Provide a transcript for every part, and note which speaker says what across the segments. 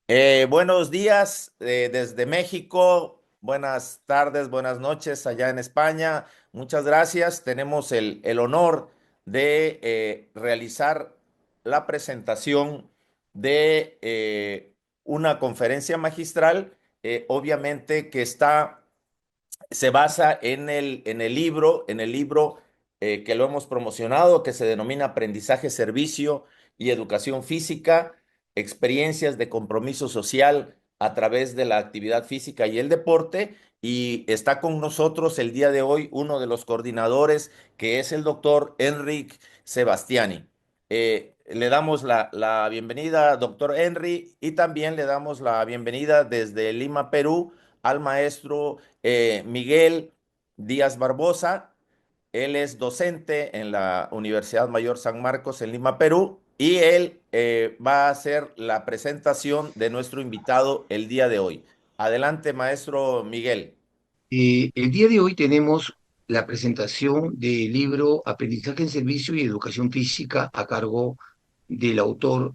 Speaker 1: Buenos días desde México, buenas tardes, buenas noches allá en España. Muchas gracias. Tenemos el honor de realizar la presentación de una conferencia magistral, obviamente que se basa en el libro que lo hemos promocionado, que se denomina Aprendizaje, Servicio y Educación Física, experiencias de compromiso social a través de la actividad física y el deporte. Y está con nosotros el día de hoy uno de los coordinadores, que es el doctor Enric Sebastiani. Le damos la bienvenida, doctor Henry, y también le damos la bienvenida desde Lima, Perú, al maestro Miguel Díaz Barbosa. Él es docente en la Universidad Mayor San Marcos en Lima, Perú, y él va a hacer la presentación de nuestro invitado el día de hoy. Adelante, maestro Miguel.
Speaker 2: El día de hoy tenemos la presentación del libro Aprendizaje en Servicio y Educación Física a cargo del autor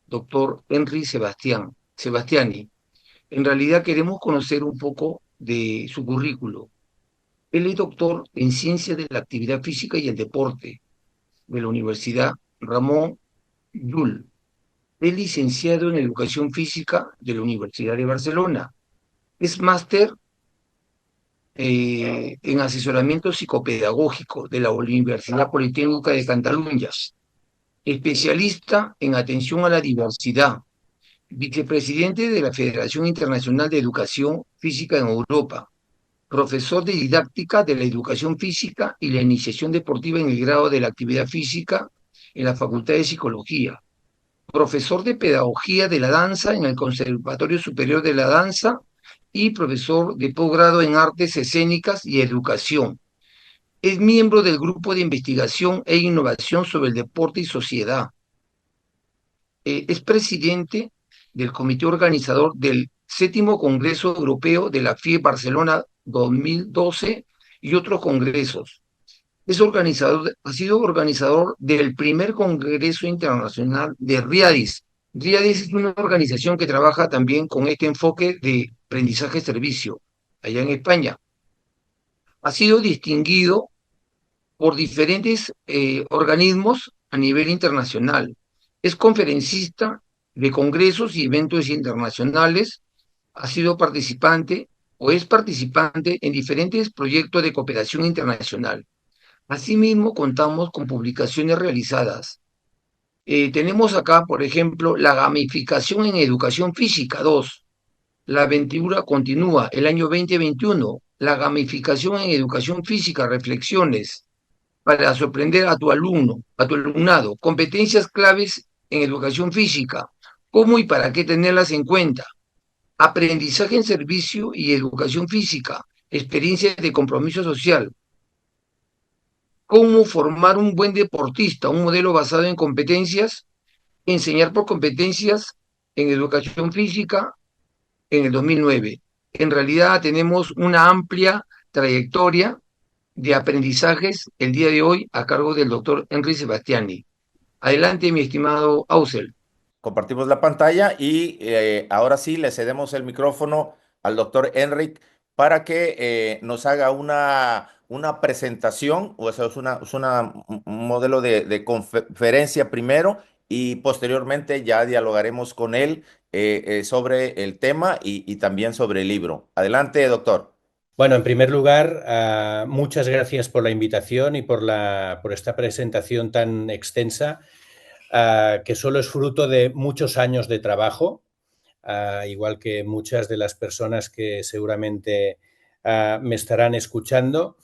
Speaker 2: doctor Henry Sebastiani. En realidad queremos conocer un poco de su currículo. Él es doctor en Ciencias de la Actividad Física y el Deporte de la Universidad Ramón Llull. Es licenciado en Educación Física de la Universidad de Barcelona. Es máster en asesoramiento psicopedagógico de la Universidad Politécnica de Cataluña, especialista en atención a la diversidad, vicepresidente de la Federación Internacional de Educación Física en Europa, profesor de didáctica de la educación física y la iniciación deportiva en el grado de la actividad física en la Facultad de Psicología, profesor de pedagogía de la danza en el Conservatorio Superior de la Danza y profesor de posgrado en artes escénicas y educación. Es miembro del Grupo de Investigación e Innovación sobre el Deporte y Sociedad. Es presidente del comité organizador del Séptimo Congreso Europeo de la FIE Barcelona 2012 y otros congresos. Ha sido organizador del primer Congreso Internacional de RIADIS. RIADIS es una organización que trabaja también con este enfoque de aprendizaje-servicio allá en España. Ha sido distinguido por diferentes organismos a nivel internacional. Es conferencista de congresos y eventos internacionales, ha sido participante o es participante en diferentes proyectos de cooperación internacional. Asimismo, contamos con publicaciones realizadas. Tenemos acá, por ejemplo, la gamificación en educación física 2. La aventura continúa el año 2021. La gamificación en educación física, reflexiones para sorprender a tu alumno, a tu alumnado. Competencias claves en educación física. ¿Cómo y para qué tenerlas en cuenta? Aprendizaje en servicio y educación física. Experiencias de compromiso social. ¿Cómo formar un buen deportista? Un modelo basado en competencias. Enseñar por competencias en educación física en el 2009. En realidad tenemos una amplia trayectoria de aprendizajes el día de hoy a cargo del doctor Henry Sebastiani. Adelante, mi estimado Ausel.
Speaker 1: Compartimos la pantalla y ahora sí le cedemos el micrófono al doctor Enric para que nos haga una presentación, o sea, un modelo de conferencia primero, y posteriormente ya dialogaremos con él sobre el tema y también sobre el libro. Adelante, doctor.
Speaker 3: Bueno, en primer lugar, muchas gracias por la invitación y por esta presentación tan extensa, que solo es fruto de muchos años de trabajo, igual que muchas de las personas que seguramente me estarán escuchando.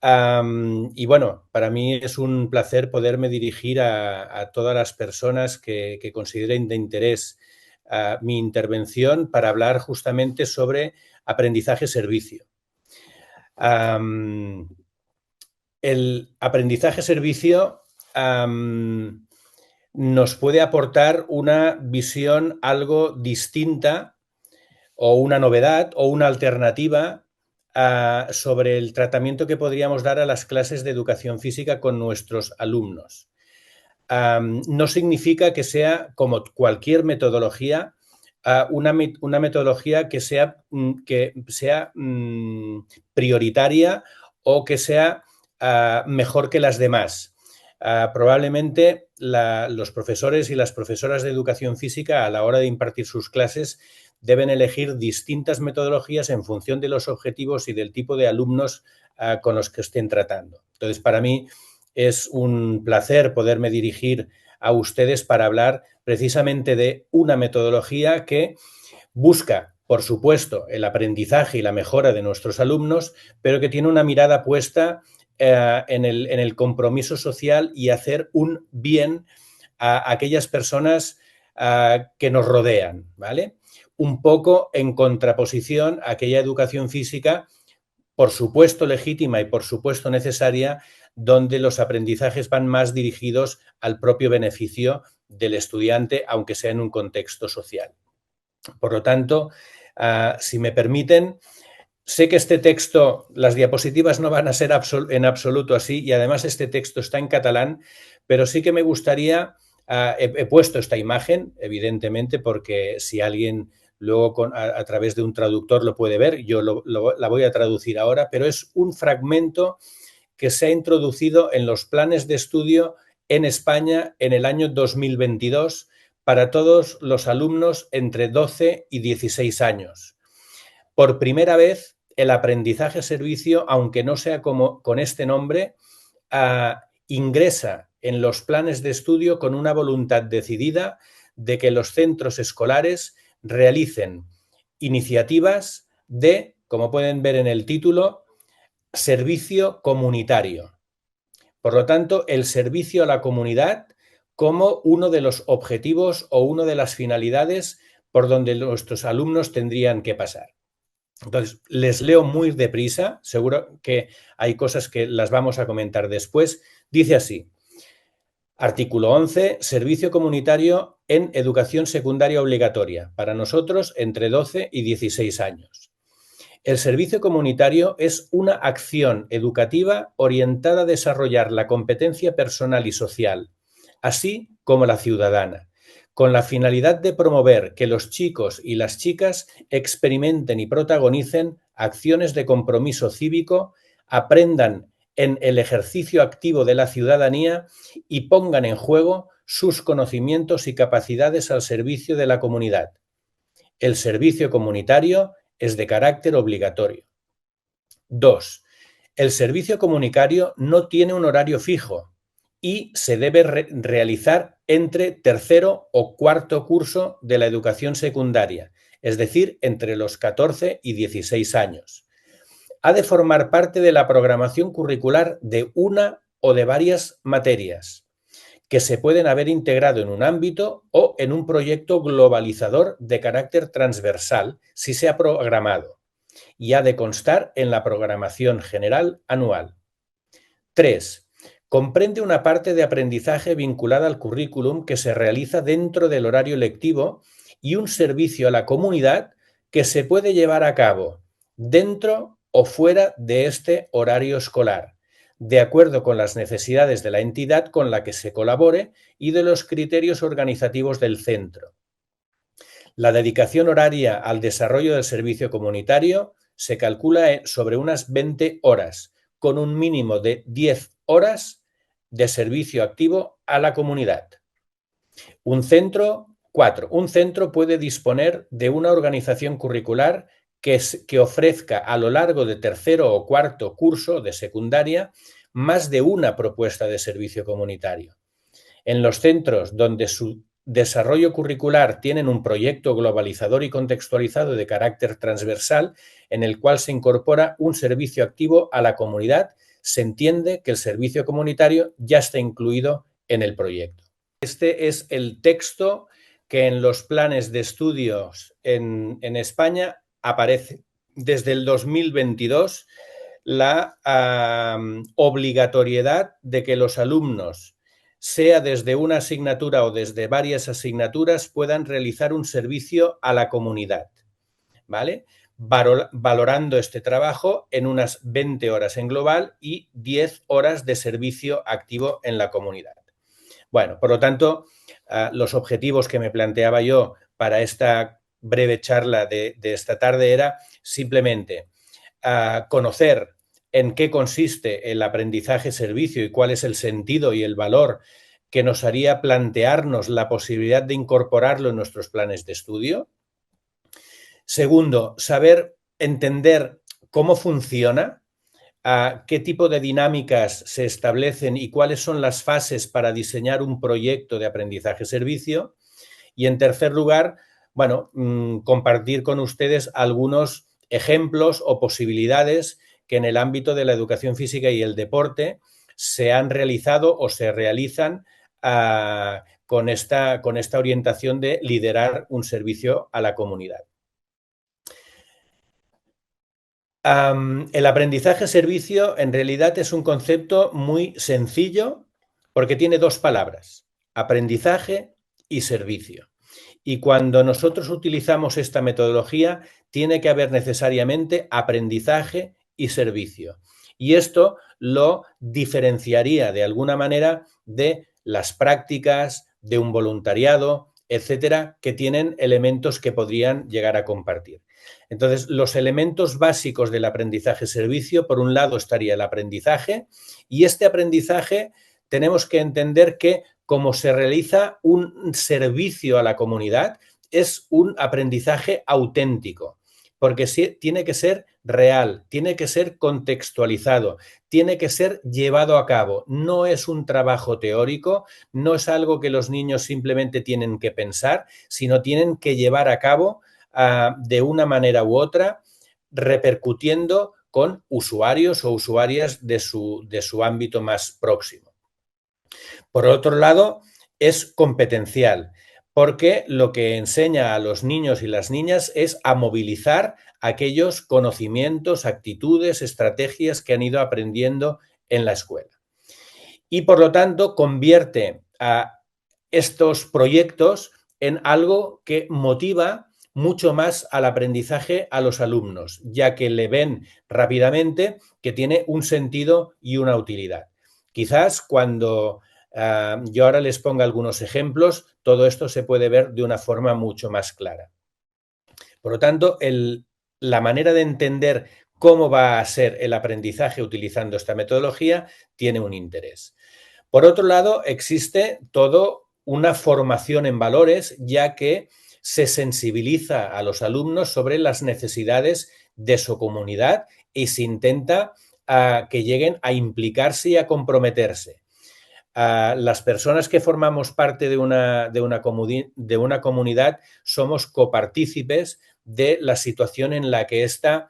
Speaker 3: Y bueno, para mí es un placer poderme dirigir a todas las personas que consideren de interés mi intervención para hablar justamente sobre aprendizaje-servicio. El aprendizaje-servicio nos puede aportar una visión algo distinta o una novedad o una alternativa sobre el tratamiento que podríamos dar a las clases de educación física con nuestros alumnos. no significa que sea, como cualquier metodología, una metodología que sea prioritaria o que sea mejor que las demás. Probablemente los profesores y las profesoras de educación física, a la hora de impartir sus clases, deben elegir distintas metodologías en función de los objetivos y del tipo de alumnos con los que estén tratando. Entonces, para mí es un placer poderme dirigir a ustedes para hablar precisamente de una metodología que busca, por supuesto, el aprendizaje y la mejora de nuestros alumnos, pero que tiene una mirada puesta en el compromiso social y hacer un bien a aquellas personas que nos rodean, ¿vale? Un poco en contraposición a aquella educación física, por supuesto legítima y por supuesto necesaria, donde los aprendizajes van más dirigidos al propio beneficio del estudiante, aunque sea en un contexto social. Por lo tanto, si me permiten, sé que este texto, las diapositivas no van a ser en absoluto así, y además este texto está en catalán, pero sí que me gustaría, he puesto esta imagen, evidentemente, porque si alguien luego a través de un traductor lo puede ver, yo la voy a traducir ahora, pero es un fragmento que se ha introducido en los planes de estudio en España en el año 2022 para todos los alumnos entre 12 y 16 años. Por primera vez, el aprendizaje-servicio, aunque no sea como con este nombre, ingresa en los planes de estudio con una voluntad decidida de que los centros escolares realicen iniciativas de, como pueden ver en el título, servicio comunitario. Por lo tanto, el servicio a la comunidad como uno de los objetivos o una de las finalidades por donde nuestros alumnos tendrían que pasar. Entonces, les leo muy deprisa, seguro que hay cosas que las vamos a comentar después. Dice así: artículo 11, servicio comunitario en educación secundaria obligatoria, para nosotros entre 12 y 16 años. El servicio comunitario es una acción educativa orientada a desarrollar la competencia personal y social, así como la ciudadana, con la finalidad de promover que los chicos y las chicas experimenten y protagonicen acciones de compromiso cívico, aprendan en el ejercicio activo de la ciudadanía y pongan en juego sus conocimientos y capacidades al servicio de la comunidad. El servicio comunitario es de carácter obligatorio. 2. El servicio comunitario no tiene un horario fijo y se debe realizar entre tercero o cuarto curso de la educación secundaria, es decir, entre los 14 y 16 años. Ha de formar parte de la programación curricular de una o de varias materias que se pueden haber integrado en un ámbito o en un proyecto globalizador de carácter transversal si se ha programado, y ha de constar en la programación general anual. 3. Comprende una parte de aprendizaje vinculada al currículum que se realiza dentro del horario lectivo y un servicio a la comunidad que se puede llevar a cabo dentro o fuera de este horario escolar, de acuerdo con las necesidades de la entidad con la que se colabore y de los criterios organizativos del centro. La dedicación horaria al desarrollo del servicio comunitario se calcula sobre unas 20 horas, con un mínimo de 10 horas de servicio activo a la comunidad. 4. Un centro puede disponer de una organización curricular que ofrezca a lo largo de tercero o cuarto curso de secundaria más de una propuesta de servicio comunitario. En los centros donde su desarrollo curricular tienen un proyecto globalizador y contextualizado de carácter transversal en el cual se incorpora un servicio activo a la comunidad, se entiende que el servicio comunitario ya está incluido en el proyecto. Este es el texto que en los planes de estudios en España aparece desde el 2022, la obligatoriedad de que los alumnos, sea desde una asignatura o desde varias asignaturas, puedan realizar un servicio a la comunidad, ¿vale? Valorando este trabajo en unas 20 horas en global y 10 horas de servicio activo en la comunidad. Bueno, por lo tanto, los objetivos que me planteaba yo para esta breve charla de esta tarde era simplemente conocer en qué consiste el aprendizaje-servicio y cuál es el sentido y el valor que nos haría plantearnos la posibilidad de incorporarlo en nuestros planes de estudio. Segundo, entender cómo funciona, qué tipo de dinámicas se establecen y cuáles son las fases para diseñar un proyecto de aprendizaje-servicio. Y en tercer lugar, bueno, compartir con ustedes algunos ejemplos o posibilidades que en el ámbito de la educación física y el deporte se han realizado o se realizan con esta orientación de liderar un servicio a la comunidad. El aprendizaje-servicio en realidad es un concepto muy sencillo porque tiene dos palabras, aprendizaje y servicio. Y cuando nosotros utilizamos esta metodología, tiene que haber necesariamente aprendizaje y servicio. Y esto lo diferenciaría de alguna manera de las prácticas, de un voluntariado, etcétera, que tienen elementos que podrían llegar a compartir. Entonces, los elementos básicos del aprendizaje-servicio, por un lado estaría el aprendizaje, y este aprendizaje tenemos que entender que como se realiza un servicio a la comunidad, es un aprendizaje auténtico, porque tiene que ser real, tiene que ser contextualizado, tiene que ser llevado a cabo. No es un trabajo teórico, no es algo que los niños simplemente tienen que pensar, sino tienen que llevar a cabo de una manera u otra, repercutiendo con usuarios o usuarias de su ámbito más próximo. Por otro lado, es competencial, porque lo que enseña a los niños y las niñas es a movilizar aquellos conocimientos, actitudes, estrategias que han ido aprendiendo en la escuela. Y por lo tanto, convierte a estos proyectos en algo que motiva mucho más al aprendizaje a los alumnos, ya que le ven rápidamente que tiene un sentido y una utilidad. Quizás cuando yo ahora les ponga algunos ejemplos, todo esto se puede ver de una forma mucho más clara. Por lo tanto, la manera de entender cómo va a ser el aprendizaje utilizando esta metodología tiene un interés. Por otro lado, existe toda una formación en valores, ya que se sensibiliza a los alumnos sobre las necesidades de su comunidad y se intenta que lleguen a implicarse y a comprometerse. Las personas que formamos parte de una comunidad somos copartícipes de la situación en la que ésta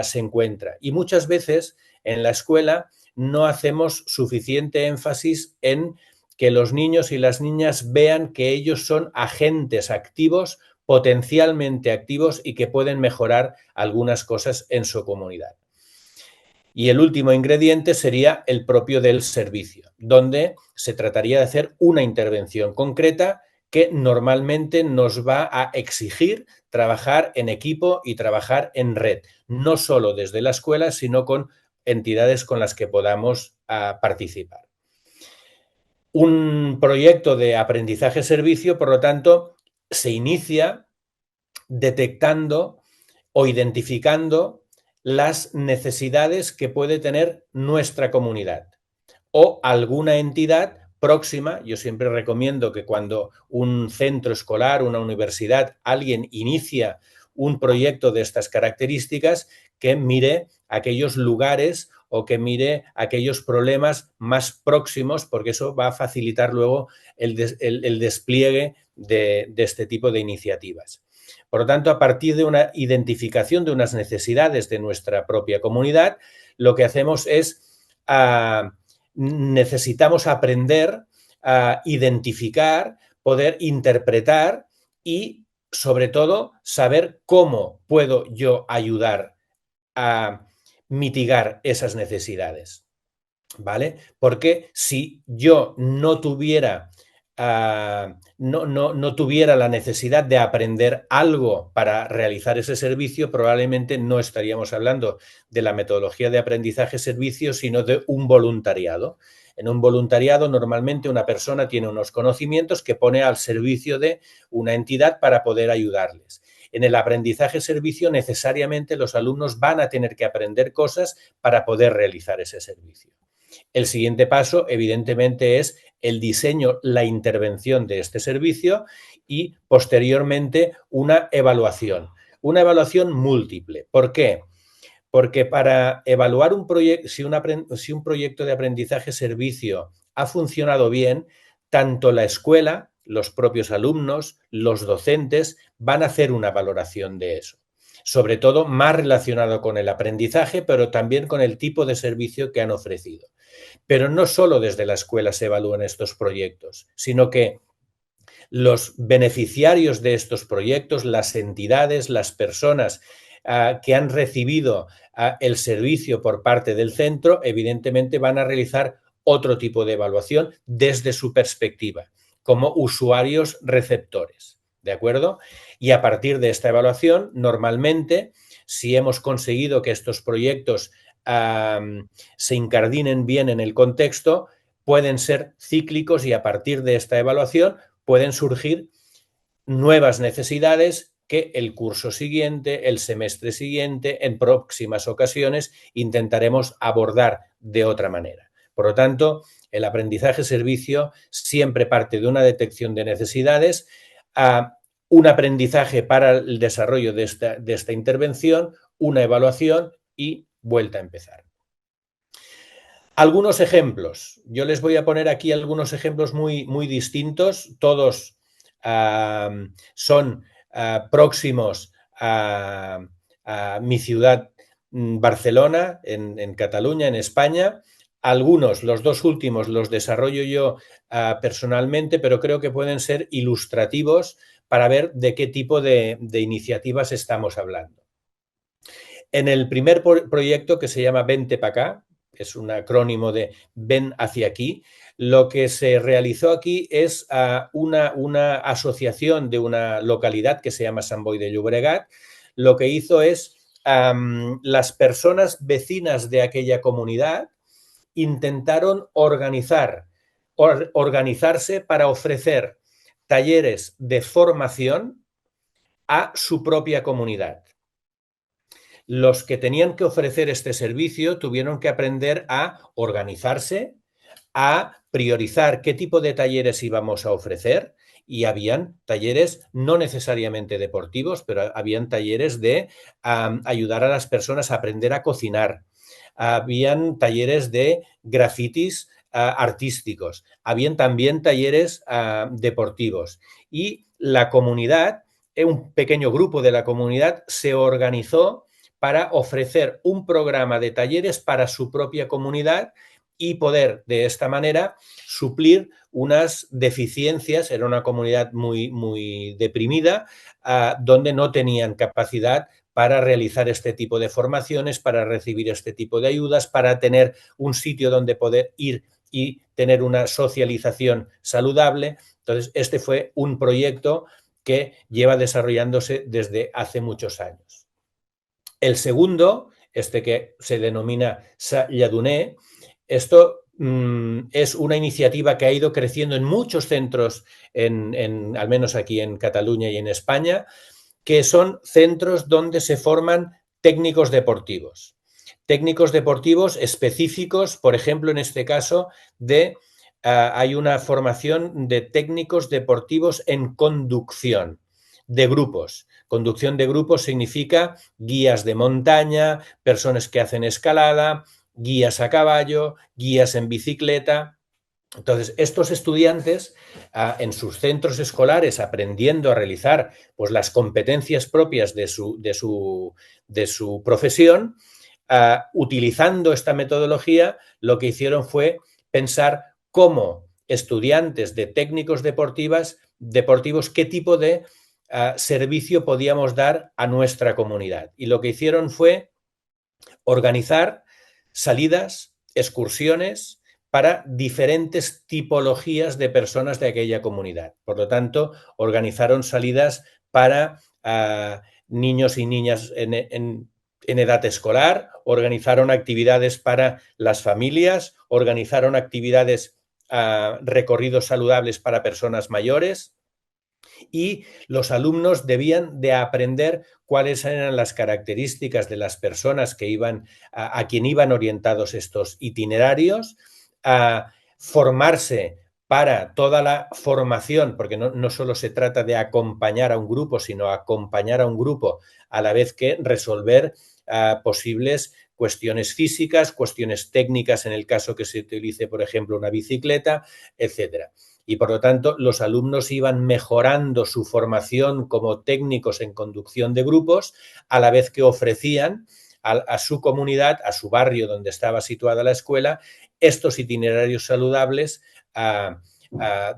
Speaker 3: se encuentra. Y muchas veces en la escuela no hacemos suficiente énfasis en que los niños y las niñas vean que ellos son agentes activos, potencialmente activos y que pueden mejorar algunas cosas en su comunidad. Y el último ingrediente sería el propio del servicio, donde se trataría de hacer una intervención concreta que normalmente nos va a exigir trabajar en equipo y trabajar en red, no solo desde la escuela, sino con entidades con las que podamos participar. Un proyecto de aprendizaje-servicio, por lo tanto, se inicia detectando o identificando las necesidades que puede tener nuestra comunidad o alguna entidad próxima. Yo siempre recomiendo que cuando un centro escolar, una universidad, alguien inicia un proyecto de estas características, que mire aquellos lugares o que mire aquellos problemas más próximos, porque eso va a facilitar luego el despliegue de este tipo de iniciativas. Por lo tanto, a partir de una identificación de unas necesidades de nuestra propia comunidad, lo que hacemos es necesitamos aprender a identificar, poder interpretar y, sobre todo, saber cómo puedo yo ayudar a mitigar esas necesidades, ¿vale? Porque si yo no tuviera no tuviera la necesidad de aprender algo para realizar ese servicio, probablemente no estaríamos hablando de la metodología de aprendizaje-servicio, sino de un voluntariado. En un voluntariado, normalmente una persona tiene unos conocimientos que pone al servicio de una entidad para poder ayudarles. En el aprendizaje-servicio, necesariamente los alumnos van a tener que aprender cosas para poder realizar ese servicio. El siguiente paso, evidentemente, es el diseño, la intervención de este servicio y, posteriormente, una evaluación múltiple. ¿Por qué? Porque para evaluar un proyecto, si un proyecto de aprendizaje-servicio ha funcionado bien, tanto la escuela, los propios alumnos, los docentes van a hacer una valoración de eso. Sobre todo más relacionado con el aprendizaje, pero también con el tipo de servicio que han ofrecido. Pero no solo desde la escuela se evalúan estos proyectos, sino que los beneficiarios de estos proyectos, las entidades, las personas que han recibido el servicio por parte del centro, evidentemente van a realizar otro tipo de evaluación desde su perspectiva, como usuarios receptores, ¿de acuerdo? Y a partir de esta evaluación, normalmente, si hemos conseguido que estos proyectos se incardinen bien en el contexto, pueden ser cíclicos y a partir de esta evaluación pueden surgir nuevas necesidades que el curso siguiente, el semestre siguiente, en próximas ocasiones intentaremos abordar de otra manera. Por lo tanto, el aprendizaje-servicio siempre parte de una detección de necesidades, a un aprendizaje para el desarrollo de esta intervención, una evaluación y vuelta a empezar. Algunos ejemplos. Yo les voy a poner aquí algunos ejemplos muy distintos. Todos son próximos a mi ciudad, Barcelona, en Cataluña, en España. Algunos, los dos últimos, los desarrollo yo personalmente, pero creo que pueden ser ilustrativos para ver de qué tipo de iniciativas estamos hablando. En el primer proyecto, que se llama Vente pa' acá, es un acrónimo de Ven hacia aquí, lo que se realizó aquí es una asociación de una localidad que se llama Sant Boi de Llobregat. Lo que hizo es las personas vecinas de aquella comunidad intentaron organizarse para ofrecer talleres de formación a su propia comunidad. Los que tenían que ofrecer este servicio tuvieron que aprender a organizarse, a priorizar qué tipo de talleres íbamos a ofrecer, y habían talleres no necesariamente deportivos, pero habían talleres de ayudar a las personas a aprender a cocinar, habían talleres de grafitis artísticos, habían también talleres deportivos, y la comunidad, un pequeño grupo de la comunidad se organizó para ofrecer un programa de talleres para su propia comunidad y poder de esta manera suplir unas deficiencias. Era una comunidad muy deprimida, donde no tenían capacidad para realizar este tipo de formaciones, para recibir este tipo de ayudas, para tener un sitio donde poder ir y tener una socialización saludable. Entonces, este fue un proyecto que lleva desarrollándose desde hace muchos años. El segundo, que se denomina Sa Lladoner, esto es una iniciativa que ha ido creciendo en muchos centros, al menos aquí en Cataluña y en España, que son centros donde se forman técnicos deportivos. Técnicos deportivos específicos, por ejemplo, en este caso, hay una formación de técnicos deportivos en conducción de grupos. Conducción de grupos significa guías de montaña, personas que hacen escalada, guías a caballo, guías en bicicleta. Entonces, estos estudiantes en sus centros escolares, aprendiendo a realizar pues, las competencias propias de su profesión, utilizando esta metodología, lo que hicieron fue pensar cómo estudiantes de técnicos deportivos, qué tipo de servicio podíamos dar a nuestra comunidad. Y lo que hicieron fue organizar salidas, excursiones para diferentes tipologías de personas de aquella comunidad. Por lo tanto, organizaron salidas para niños y niñas en en edad escolar, organizaron actividades para las familias, organizaron actividades, recorridos saludables para personas mayores, y los alumnos debían de aprender cuáles eran las características de las personas que iban, a quien iban orientados estos itinerarios, a formarse para toda la formación, porque no solo se trata de acompañar a un grupo, sino acompañar a un grupo a la vez que resolver posibles cuestiones físicas, cuestiones técnicas en el caso que se utilice, por ejemplo, una bicicleta, etcétera. Y por lo tanto, los alumnos iban mejorando su formación como técnicos en conducción de grupos, a la vez que ofrecían a su comunidad, a su barrio donde estaba situada la escuela, estos itinerarios saludables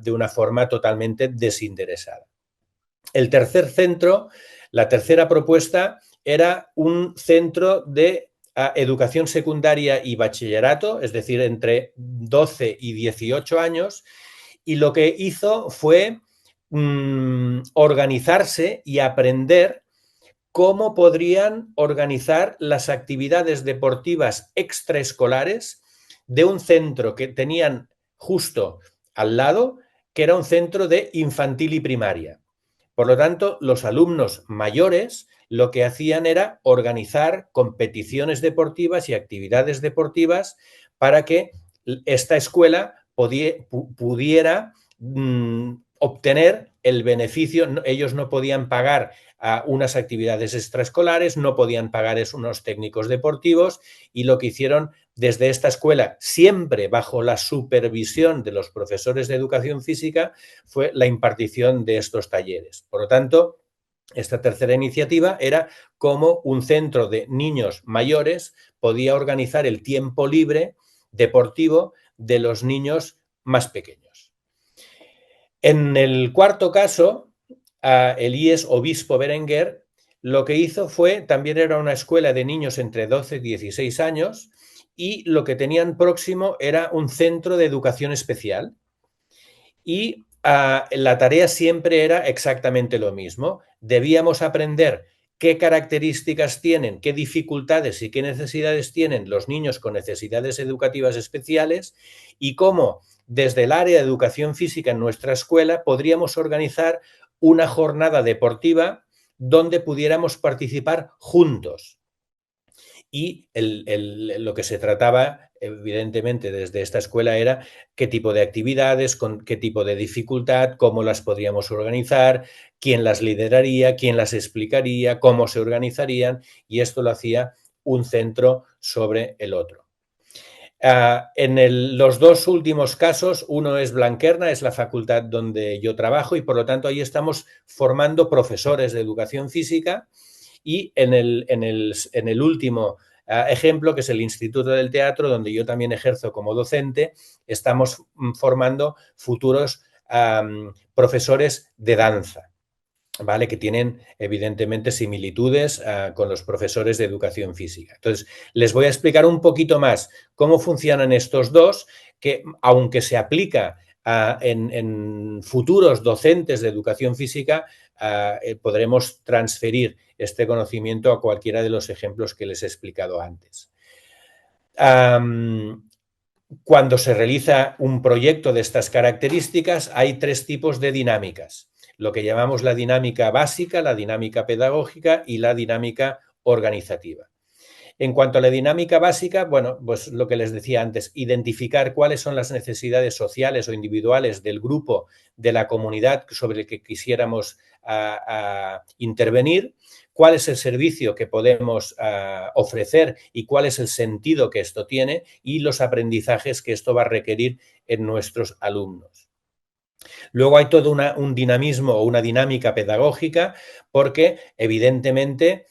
Speaker 3: de una forma totalmente desinteresada. El tercer centro, la tercera propuesta, era un centro de educación secundaria y bachillerato, es decir, entre 12 y 18 años, y lo que hizo fue organizarse y aprender cómo podrían organizar las actividades deportivas extraescolares de un centro que tenían justo al lado, que era un centro de infantil y primaria. Por lo tanto, los alumnos mayores lo que hacían era organizar competiciones deportivas y actividades deportivas para que esta escuela pudiera obtener el beneficio. Ellos no podían pagar unas actividades extraescolares, no podían pagar unos técnicos deportivos, y lo que hicieron desde esta escuela, siempre bajo la supervisión de los profesores de educación física, fue la impartición de estos talleres. Por lo tanto, esta tercera iniciativa era cómo un centro de niños mayores podía organizar el tiempo libre deportivo de los niños más pequeños. En el cuarto caso, el IES Obispo Berenguer lo que hizo fue, también era una escuela de niños entre 12 y 16 años, y lo que tenían próximo era un centro de educación especial. Y la tarea siempre era exactamente lo mismo. Debíamos aprender qué características tienen, qué dificultades y qué necesidades tienen los niños con necesidades educativas especiales, y cómo desde el área de educación física en nuestra escuela podríamos organizar una jornada deportiva donde pudiéramos participar juntos. Y lo que se trataba, evidentemente, desde esta escuela era qué tipo de actividades, con qué tipo de dificultad, cómo las podríamos organizar, quién las lideraría, quién las explicaría, cómo se organizarían, y esto lo hacía un centro sobre el otro. Los dos últimos casos, uno es Blanquerna, es la facultad donde yo trabajo, y por lo tanto ahí estamos formando profesores de educación física. Y en el último ejemplo, que es el Instituto del Teatro, donde yo también ejerzo como docente, estamos formando futuros profesores de danza, ¿vale? Que tienen evidentemente similitudes con los profesores de educación física. Entonces, les voy a explicar un poquito más cómo funcionan estos dos, que aunque se aplica en futuros docentes de educación física, podremos transferir este conocimiento a cualquiera de los ejemplos que les he explicado antes. Cuando se realiza un proyecto de estas características, hay tres tipos de dinámicas: lo que llamamos la dinámica básica, la dinámica pedagógica y la dinámica organizativa. En cuanto a la dinámica básica, bueno, pues lo que les decía antes, identificar cuáles son las necesidades sociales o individuales del grupo, de la comunidad sobre el que quisiéramos intervenir, cuál es el servicio que podemos ofrecer y cuál es el sentido que esto tiene, y los aprendizajes que esto va a requerir en nuestros alumnos. Luego hay todo un dinamismo o una dinámica pedagógica, porque evidentemente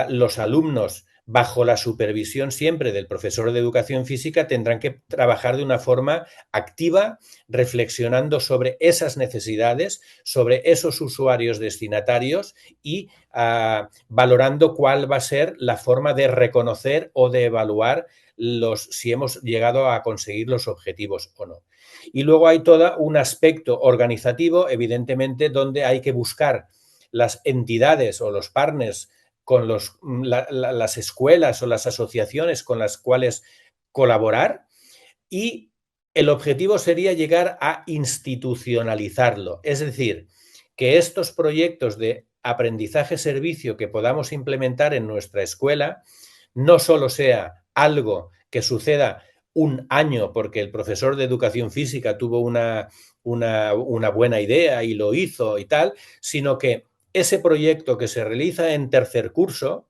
Speaker 3: los alumnos, bajo la supervisión siempre del profesor de educación física, tendrán que trabajar de una forma activa, reflexionando sobre esas necesidades, sobre esos usuarios destinatarios, y valorando cuál va a ser la forma de reconocer o de evaluar si hemos llegado a conseguir los objetivos o no. Y luego hay todo un aspecto organizativo, evidentemente, donde hay que buscar las entidades o los partners con las escuelas o las asociaciones con las cuales colaborar, y el objetivo sería llegar a institucionalizarlo, es decir, que estos proyectos de aprendizaje-servicio que podamos implementar en nuestra escuela no solo sea algo que suceda un año porque el profesor de educación física tuvo una buena idea y lo hizo y tal, sino que ese proyecto que se realiza en tercer curso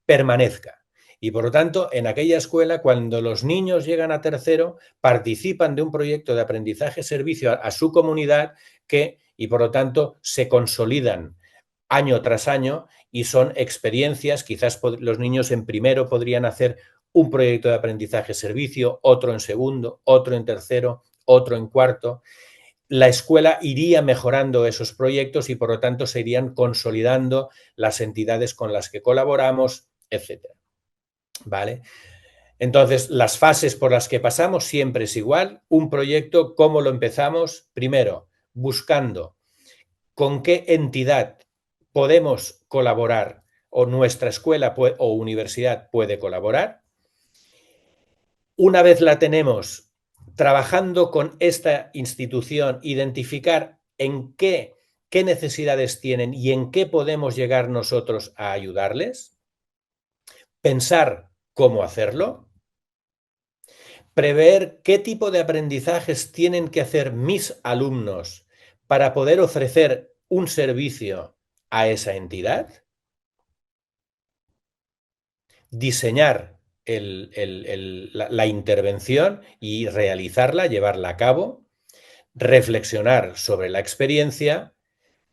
Speaker 3: permanezca. Y por lo tanto, en aquella escuela, cuando los niños llegan a tercero, participan de un proyecto de aprendizaje-servicio a su comunidad y por lo tanto se consolidan año tras año y son experiencias. Quizás los niños en primero podrían hacer un proyecto de aprendizaje-servicio, otro en segundo, otro en tercero, otro en cuarto. La escuela iría mejorando esos proyectos y por lo tanto se irían consolidando las entidades con las que colaboramos, etcétera. ¿Vale? Entonces, las fases por las que pasamos siempre es igual. Un proyecto, ¿cómo lo empezamos? Primero, buscando con qué entidad podemos colaborar o nuestra escuela o universidad puede colaborar. Una vez la tenemos, trabajando con esta institución, identificar en qué necesidades tienen y en qué podemos llegar nosotros a ayudarles. Pensar cómo hacerlo. Prever qué tipo de aprendizajes tienen que hacer mis alumnos para poder ofrecer un servicio a esa entidad. Diseñar la intervención y realizarla, llevarla a cabo. Reflexionar sobre la experiencia.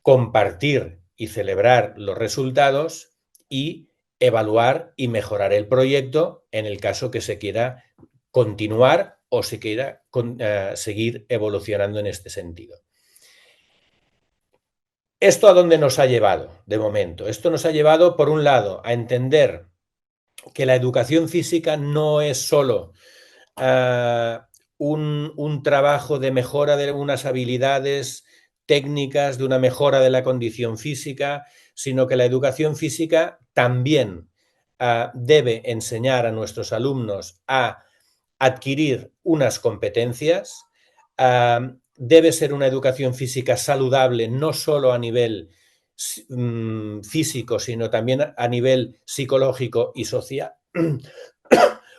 Speaker 3: Compartir y celebrar los resultados y evaluar y mejorar el proyecto en el caso que se quiera continuar o se quiera seguir evolucionando en este sentido. ¿Esto a dónde nos ha llevado de momento? Esto nos ha llevado, por un lado, a entender que la educación física no es solo un trabajo de mejora de unas habilidades técnicas, de una mejora de la condición física, sino que la educación física también debe enseñar a nuestros alumnos a adquirir unas competencias, debe ser una educación física saludable, no solo a nivel físico, sino también a nivel psicológico y social.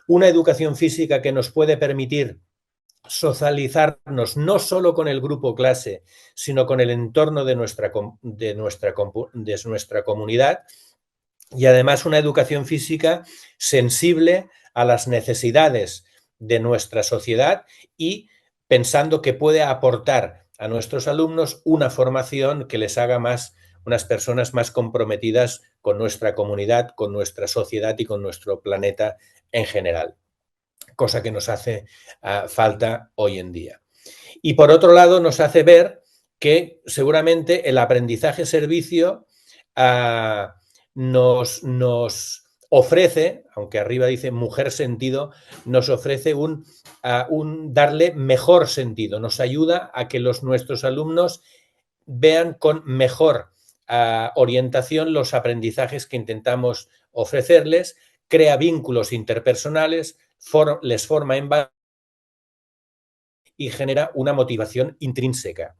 Speaker 3: Una educación física que nos puede permitir socializarnos no solo con el grupo clase, sino con el entorno de nuestra comunidad, y además una educación física sensible a las necesidades de nuestra sociedad y pensando que puede aportar a nuestros alumnos una formación que les haga unas personas más comprometidas con nuestra comunidad, con nuestra sociedad y con nuestro planeta en general, cosa que nos hace falta hoy en día. Y por otro lado nos hace ver que seguramente el aprendizaje-servicio nos ofrece, aunque arriba dice mujer sentido, nos ofrece un darle mejor sentido, nos ayuda a que nuestros alumnos vean con mejor orientación los aprendizajes que intentamos ofrecerles, crea vínculos interpersonales, les forma en valor y genera una motivación intrínseca,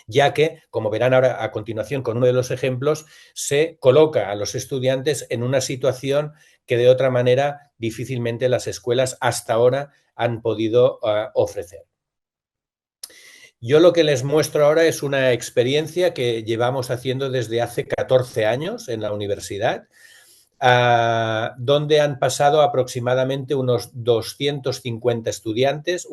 Speaker 3: ya que, como verán ahora a continuación con uno de los ejemplos, se coloca a los estudiantes en una situación que de otra manera difícilmente las escuelas hasta ahora han podido ofrecer. Yo lo que les muestro ahora es una experiencia que llevamos haciendo desde hace 14 años en la universidad, donde han pasado aproximadamente unos 250 estudiantes,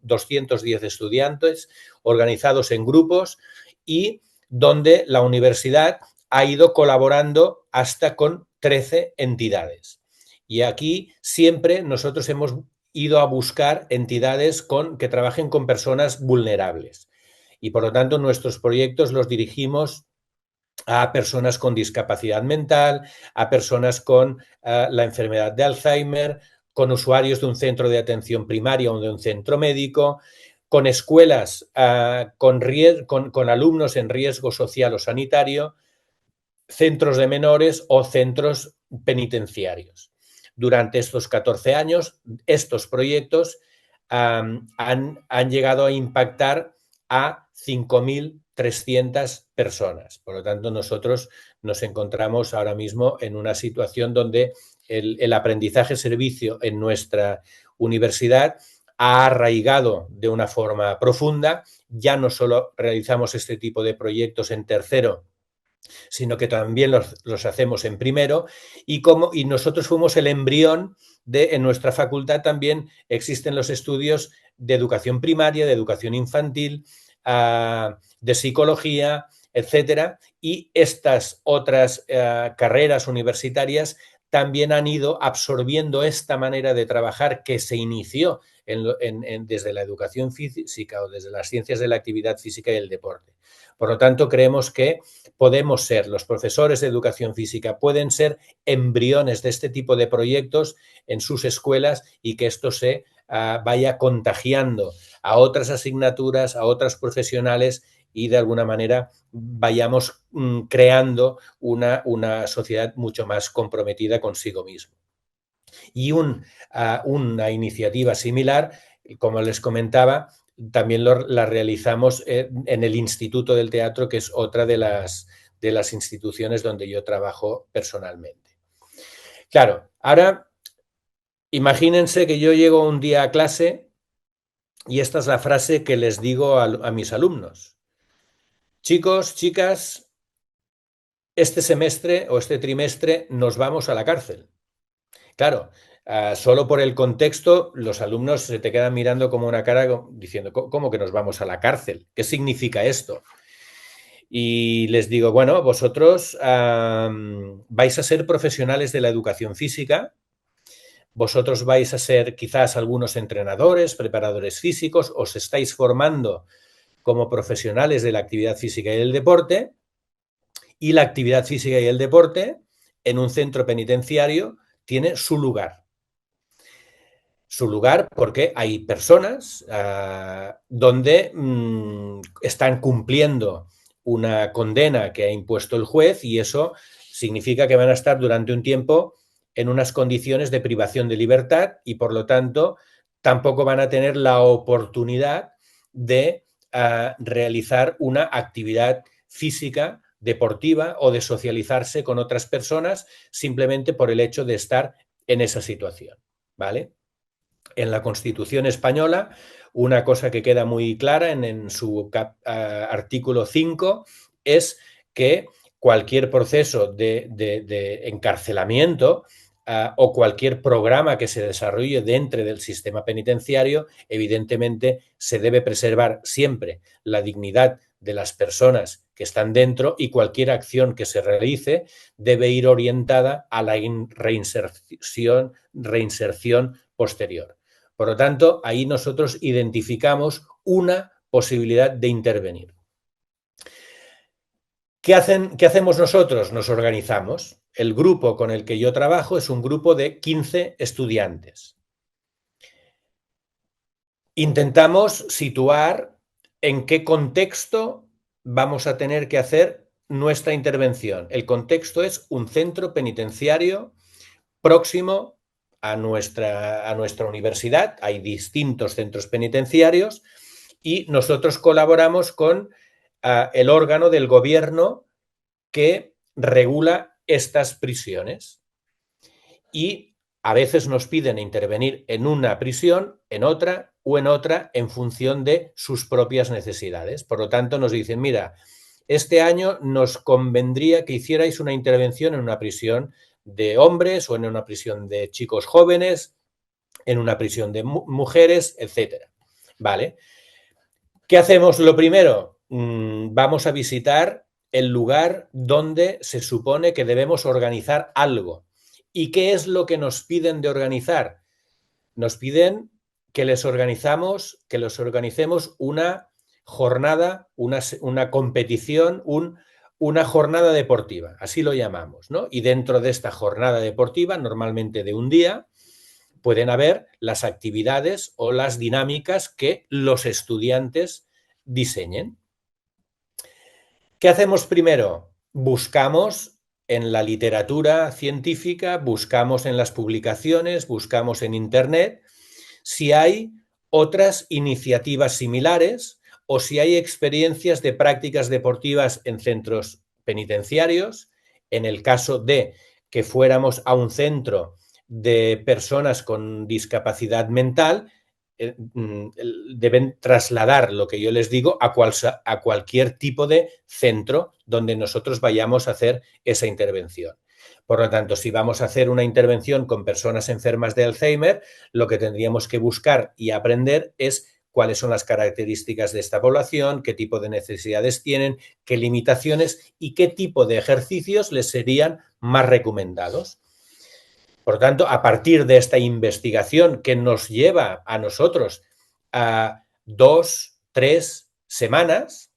Speaker 3: 210 estudiantes organizados en grupos y donde la universidad ha ido colaborando hasta con 13 entidades. Y aquí siempre nosotros hemos ido a buscar entidades que trabajen con personas vulnerables. Y por lo tanto nuestros proyectos los dirigimos a personas con discapacidad mental, a personas con la enfermedad de Alzheimer, con usuarios de un centro de atención primaria o de un centro médico, con escuelas con alumnos en riesgo social o sanitario, centros de menores o centros penitenciarios. Durante estos 14 años, estos proyectos han llegado a impactar a 5.300 personas. Por lo tanto, nosotros nos encontramos ahora mismo en una situación donde el aprendizaje-servicio en nuestra universidad ha arraigado de una forma profunda. Ya no solo realizamos este tipo de proyectos en tercero, sino que también los hacemos en primero, y nosotros fuimos el embrión en nuestra facultad también existen los estudios de educación primaria, de educación infantil, de psicología, etcétera, y estas otras carreras universitarias también han ido absorbiendo esta manera de trabajar que se inició desde la educación física o desde las ciencias de la actividad física y el deporte. Por lo tanto, creemos que podemos ser, los profesores de educación física pueden ser embriones de este tipo de proyectos en sus escuelas y que esto se vaya contagiando a otras asignaturas, a otras profesionales y de alguna manera vayamos creando una sociedad mucho más comprometida consigo mismo. Y una iniciativa similar, como les comentaba, también la realizamos en el Instituto del Teatro, que es otra de las instituciones donde yo trabajo personalmente. Claro, ahora imagínense que yo llego un día a clase y esta es la frase que les digo a mis alumnos. Chicos, chicas, este semestre o este trimestre nos vamos a la cárcel. Claro, solo por el contexto, los alumnos se te quedan mirando como una cara diciendo, ¿cómo que nos vamos a la cárcel? ¿Qué significa esto? Y les digo, bueno, vosotros vais a ser profesionales de la educación física, vosotros vais a ser quizás algunos entrenadores, preparadores físicos, os estáis formando como profesionales de la actividad física y el deporte, y la actividad física y el deporte en un centro penitenciario tiene su lugar. Su lugar porque hay personas donde están cumpliendo una condena que ha impuesto el juez y eso significa que van a estar durante un tiempo en unas condiciones de privación de libertad y por lo tanto tampoco van a tener la oportunidad de realizar una actividad física, deportiva o de socializarse con otras personas simplemente por el hecho de estar en esa situación, ¿vale? En la Constitución española, una cosa que queda muy clara en su artículo 5 es que cualquier proceso de encarcelamiento o cualquier programa que se desarrolle dentro del sistema penitenciario, evidentemente se debe preservar siempre la dignidad de las personas que están dentro y cualquier acción que se realice debe ir orientada a la reinserción posterior. Por lo tanto, ahí nosotros identificamos una posibilidad de intervenir. ¿Qué hacemos nosotros? Nos organizamos. El grupo con el que yo trabajo es un grupo de 15 estudiantes. Intentamos situar en qué contexto vamos a tener que hacer nuestra intervención. El contexto es un centro penitenciario próximo a nuestra universidad. Hay distintos centros penitenciarios y nosotros colaboramos con el órgano del gobierno que regula estas prisiones. Y a veces nos piden intervenir en una prisión, en otra o en otra en función de sus propias necesidades. Por lo tanto, nos dicen, mira, este año nos convendría que hicierais una intervención en una prisión de hombres o en una prisión de chicos jóvenes, en una prisión de mujeres, etcétera. ¿Vale? ¿Qué hacemos? Lo primero, vamos a visitar el lugar donde se supone que debemos organizar algo. ¿Y qué es lo que nos piden de organizar? Nos piden que les organicemos una jornada, una competición, una jornada deportiva, así lo llamamos, ¿no? Y dentro de esta jornada deportiva, normalmente de un día, pueden haber las actividades o las dinámicas que los estudiantes diseñen. ¿Qué hacemos primero? Buscamos en la literatura científica, buscamos en las publicaciones, buscamos en Internet si hay otras iniciativas similares o si hay experiencias de prácticas deportivas en centros penitenciarios. En el caso de que fuéramos a un centro de personas con discapacidad mental, deben trasladar lo que yo les digo a cualquier tipo de centro donde nosotros vayamos a hacer esa intervención. Por lo tanto, si vamos a hacer una intervención con personas enfermas de Alzheimer, lo que tendríamos que buscar y aprender es cuáles son las características de esta población, qué tipo de necesidades tienen, qué limitaciones y qué tipo de ejercicios les serían más recomendados. Por tanto, a partir de esta investigación que nos lleva a nosotros a 2, 3 semanas,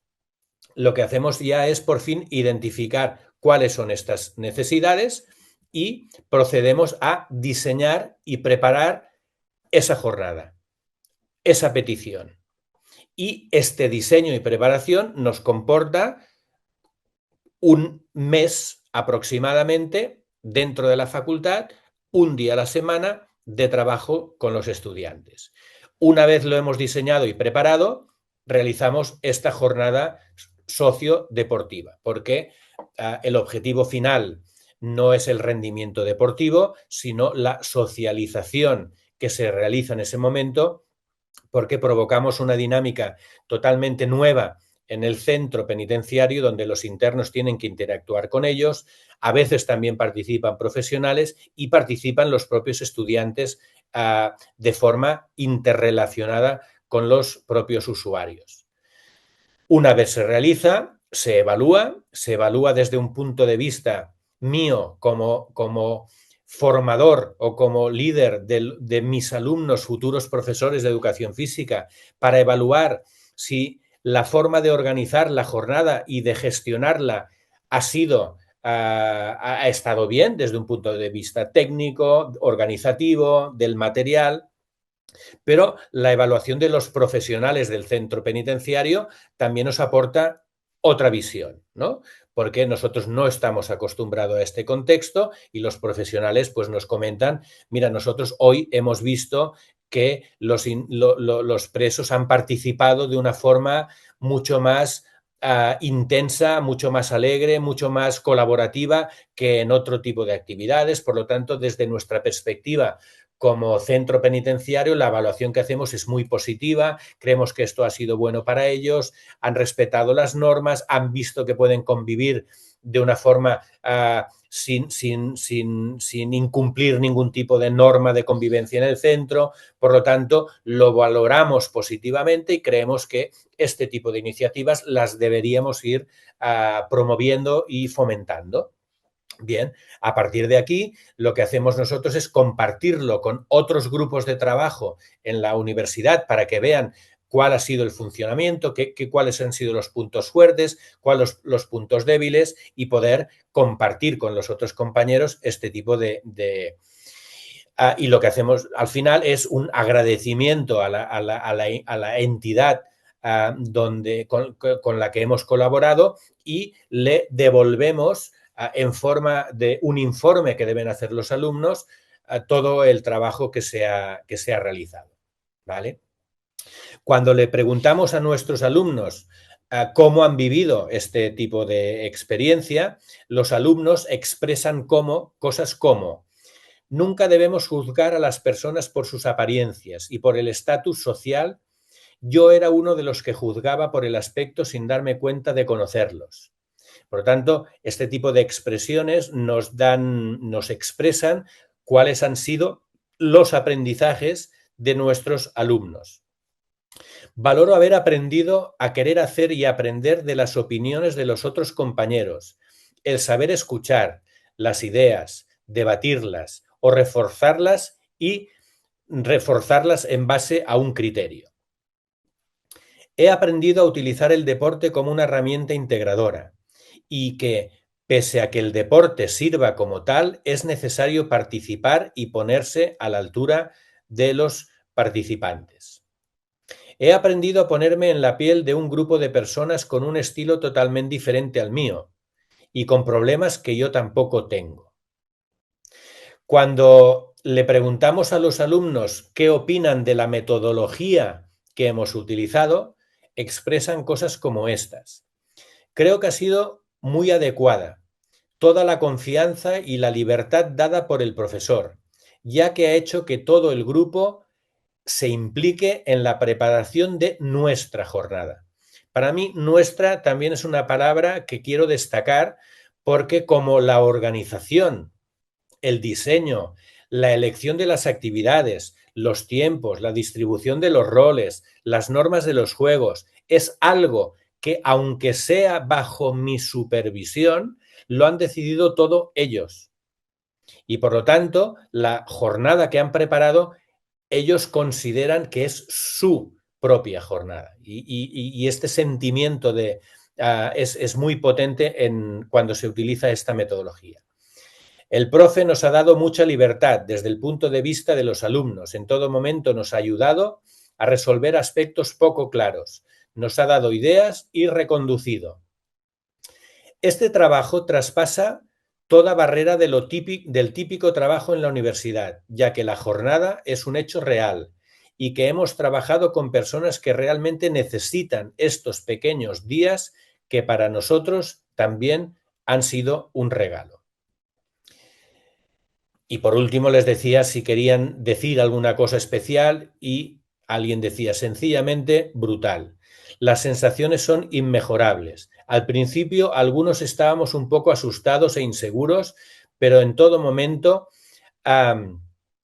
Speaker 3: lo que hacemos ya es por fin identificar cuáles son estas necesidades y procedemos a diseñar y preparar esa jornada, esa petición. Y este diseño y preparación nos comporta un mes aproximadamente dentro de la facultad, un día a la semana de trabajo con los estudiantes. Una vez lo hemos diseñado y preparado, realizamos esta jornada sociodeportiva, porque el objetivo final no es el rendimiento deportivo, sino la socialización que se realiza en ese momento, porque provocamos una dinámica totalmente nueva en el centro penitenciario donde los internos tienen que interactuar con ellos, a veces también participan profesionales y participan los propios estudiantes de forma interrelacionada con los propios usuarios. Una vez se realiza, se evalúa desde un punto de vista mío como formador o como líder de mis alumnos, futuros profesores de educación física, para evaluar si la forma de organizar la jornada y de gestionarla ha estado bien desde un punto de vista técnico, organizativo, del material. Pero la evaluación de los profesionales del centro penitenciario también nos aporta otra visión, ¿no? Porque nosotros no estamos acostumbrados a este contexto y los profesionales pues nos comentan, mira, nosotros hoy hemos visto que los presos han participado de una forma mucho más intensa, mucho más alegre, mucho más colaborativa que en otro tipo de actividades. Por lo tanto, desde nuestra perspectiva como centro penitenciario, la evaluación que hacemos es muy positiva, creemos que esto ha sido bueno para ellos, han respetado las normas, han visto que pueden convivir de una forma sin incumplir ningún tipo de norma de convivencia en el centro. Por lo tanto, lo valoramos positivamente y creemos que este tipo de iniciativas las deberíamos ir promoviendo y fomentando. Bien, a partir de aquí, lo que hacemos nosotros es compartirlo con otros grupos de trabajo en la universidad para que vean cuál ha sido el funcionamiento, cuáles han sido los puntos fuertes, cuáles los puntos débiles y poder compartir con los otros compañeros este tipo y lo que hacemos al final es un agradecimiento a la entidad con la que hemos colaborado y le devolvemos en forma de un informe que deben hacer los alumnos todo el trabajo que se ha realizado, ¿vale? Cuando le preguntamos a nuestros alumnos cómo han vivido este tipo de experiencia, los alumnos expresan cosas como: nunca debemos juzgar a las personas por sus apariencias y por el estatus social. Yo era uno de los que juzgaba por el aspecto sin darme cuenta de conocerlos. Por lo tanto, este tipo de expresiones nos expresan cuáles han sido los aprendizajes de nuestros alumnos. Valoro haber aprendido a querer hacer y aprender de las opiniones de los otros compañeros, el saber escuchar las ideas, debatirlas o reforzarlas en base a un criterio. He aprendido a utilizar el deporte como una herramienta integradora y que, pese a que el deporte sirva como tal, es necesario participar y ponerse a la altura de los participantes. He aprendido a ponerme en la piel de un grupo de personas con un estilo totalmente diferente al mío y con problemas que yo tampoco tengo. Cuando le preguntamos a los alumnos qué opinan de la metodología que hemos utilizado, expresan cosas como estas. Creo que ha sido muy adecuada toda la confianza y la libertad dada por el profesor, ya que ha hecho que todo el grupo se implique en la preparación de nuestra jornada. Para mí, nuestra también es una palabra que quiero destacar porque como la organización, el diseño, la elección de las actividades, los tiempos, la distribución de los roles, las normas de los juegos, es algo que, aunque sea bajo mi supervisión, lo han decidido todo ellos. Y por lo tanto, la jornada que han preparado, ellos consideran que es su propia jornada. Y este sentimiento es muy potente cuando se utiliza esta metodología. El profe nos ha dado mucha libertad desde el punto de vista de los alumnos. En todo momento nos ha ayudado a resolver aspectos poco claros. Nos ha dado ideas y reconducido. Este trabajo traspasa toda barrera del típico trabajo en la universidad, ya que la jornada es un hecho real y que hemos trabajado con personas que realmente necesitan estos pequeños días que para nosotros también han sido un regalo. Y por último les decía si querían decir alguna cosa especial y alguien decía sencillamente brutal. Las sensaciones son inmejorables. Al principio algunos estábamos un poco asustados e inseguros, pero en todo momento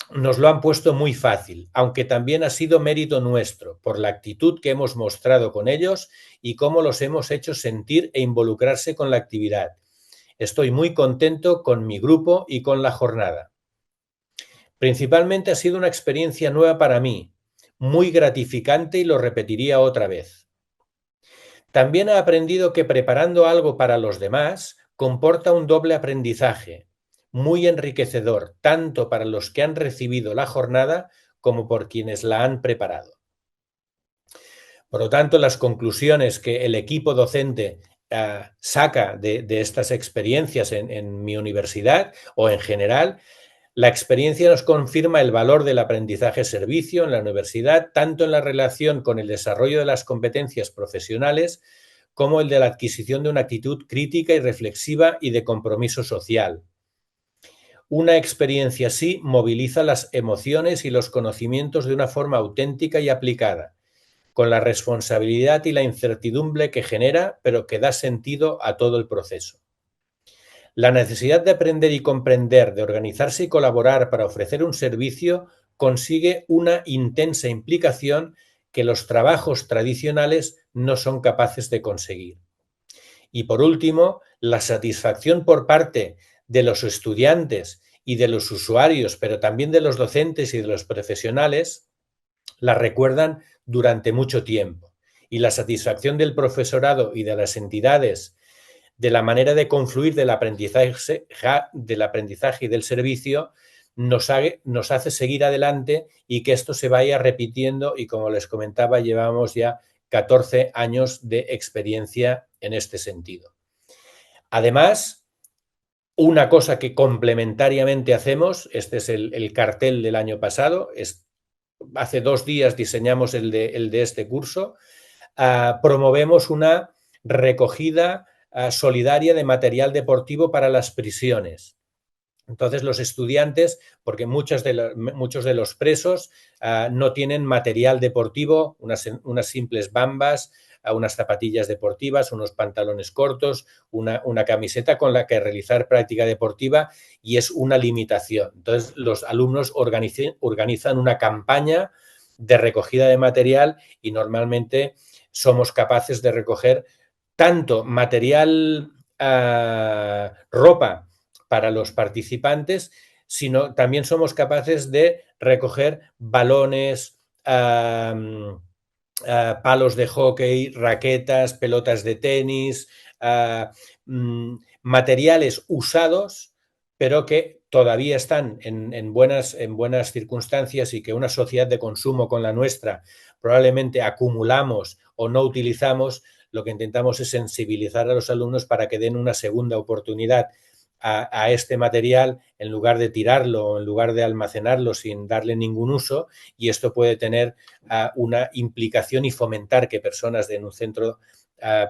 Speaker 3: nos lo han puesto muy fácil, aunque también ha sido mérito nuestro por la actitud que hemos mostrado con ellos y cómo los hemos hecho sentir e involucrarse con la actividad. Estoy muy contento con mi grupo y con la jornada. Principalmente ha sido una experiencia nueva para mí, muy gratificante y lo repetiría otra vez. También he aprendido que preparando algo para los demás comporta un doble aprendizaje, muy enriquecedor, tanto para los que han recibido la jornada como por quienes la han preparado. Por lo tanto, las conclusiones que el equipo docente saca de estas experiencias en mi universidad o en general, la experiencia nos confirma el valor del aprendizaje-servicio en la universidad, tanto en la relación con el desarrollo de las competencias profesionales como el de la adquisición de una actitud crítica y reflexiva y de compromiso social. Una experiencia así moviliza las emociones y los conocimientos de una forma auténtica y aplicada, con la responsabilidad y la incertidumbre que genera, pero que da sentido a todo el proceso. La necesidad de aprender y comprender, de organizarse y colaborar para ofrecer un servicio consigue una intensa implicación que los trabajos tradicionales no son capaces de conseguir. Y por último, la satisfacción por parte de los estudiantes y de los usuarios, pero también de los docentes y de los profesionales, la recuerdan durante mucho tiempo. Y la satisfacción del profesorado y de las entidades de la manera de confluir del aprendizaje y del servicio nos hace seguir adelante y que esto se vaya repitiendo y, como les comentaba, llevamos ya 14 años de experiencia en este sentido. Además, una cosa que complementariamente hacemos, este es el cartel del año pasado, hace 2 días diseñamos el de este curso, promovemos una recogida solidaria de material deportivo para las prisiones. Entonces los estudiantes, porque muchos de los presos no tienen material deportivo, unas simples bambas, unas zapatillas deportivas, unos pantalones cortos, una camiseta con la que realizar práctica deportiva, y es una limitación. Entonces los alumnos organizan una campaña de recogida de material y normalmente somos capaces de recoger tanto material, ropa para los participantes, sino también somos capaces de recoger balones, palos de hockey, raquetas, pelotas de tenis, materiales usados, pero que todavía están en buenas circunstancias y que una sociedad de consumo con la nuestra probablemente acumulamos o no utilizamos, lo que intentamos es sensibilizar a los alumnos para que den una segunda oportunidad a este material en lugar de tirarlo o en lugar de almacenarlo sin darle ningún uso, y esto puede tener una implicación y fomentar que personas en un centro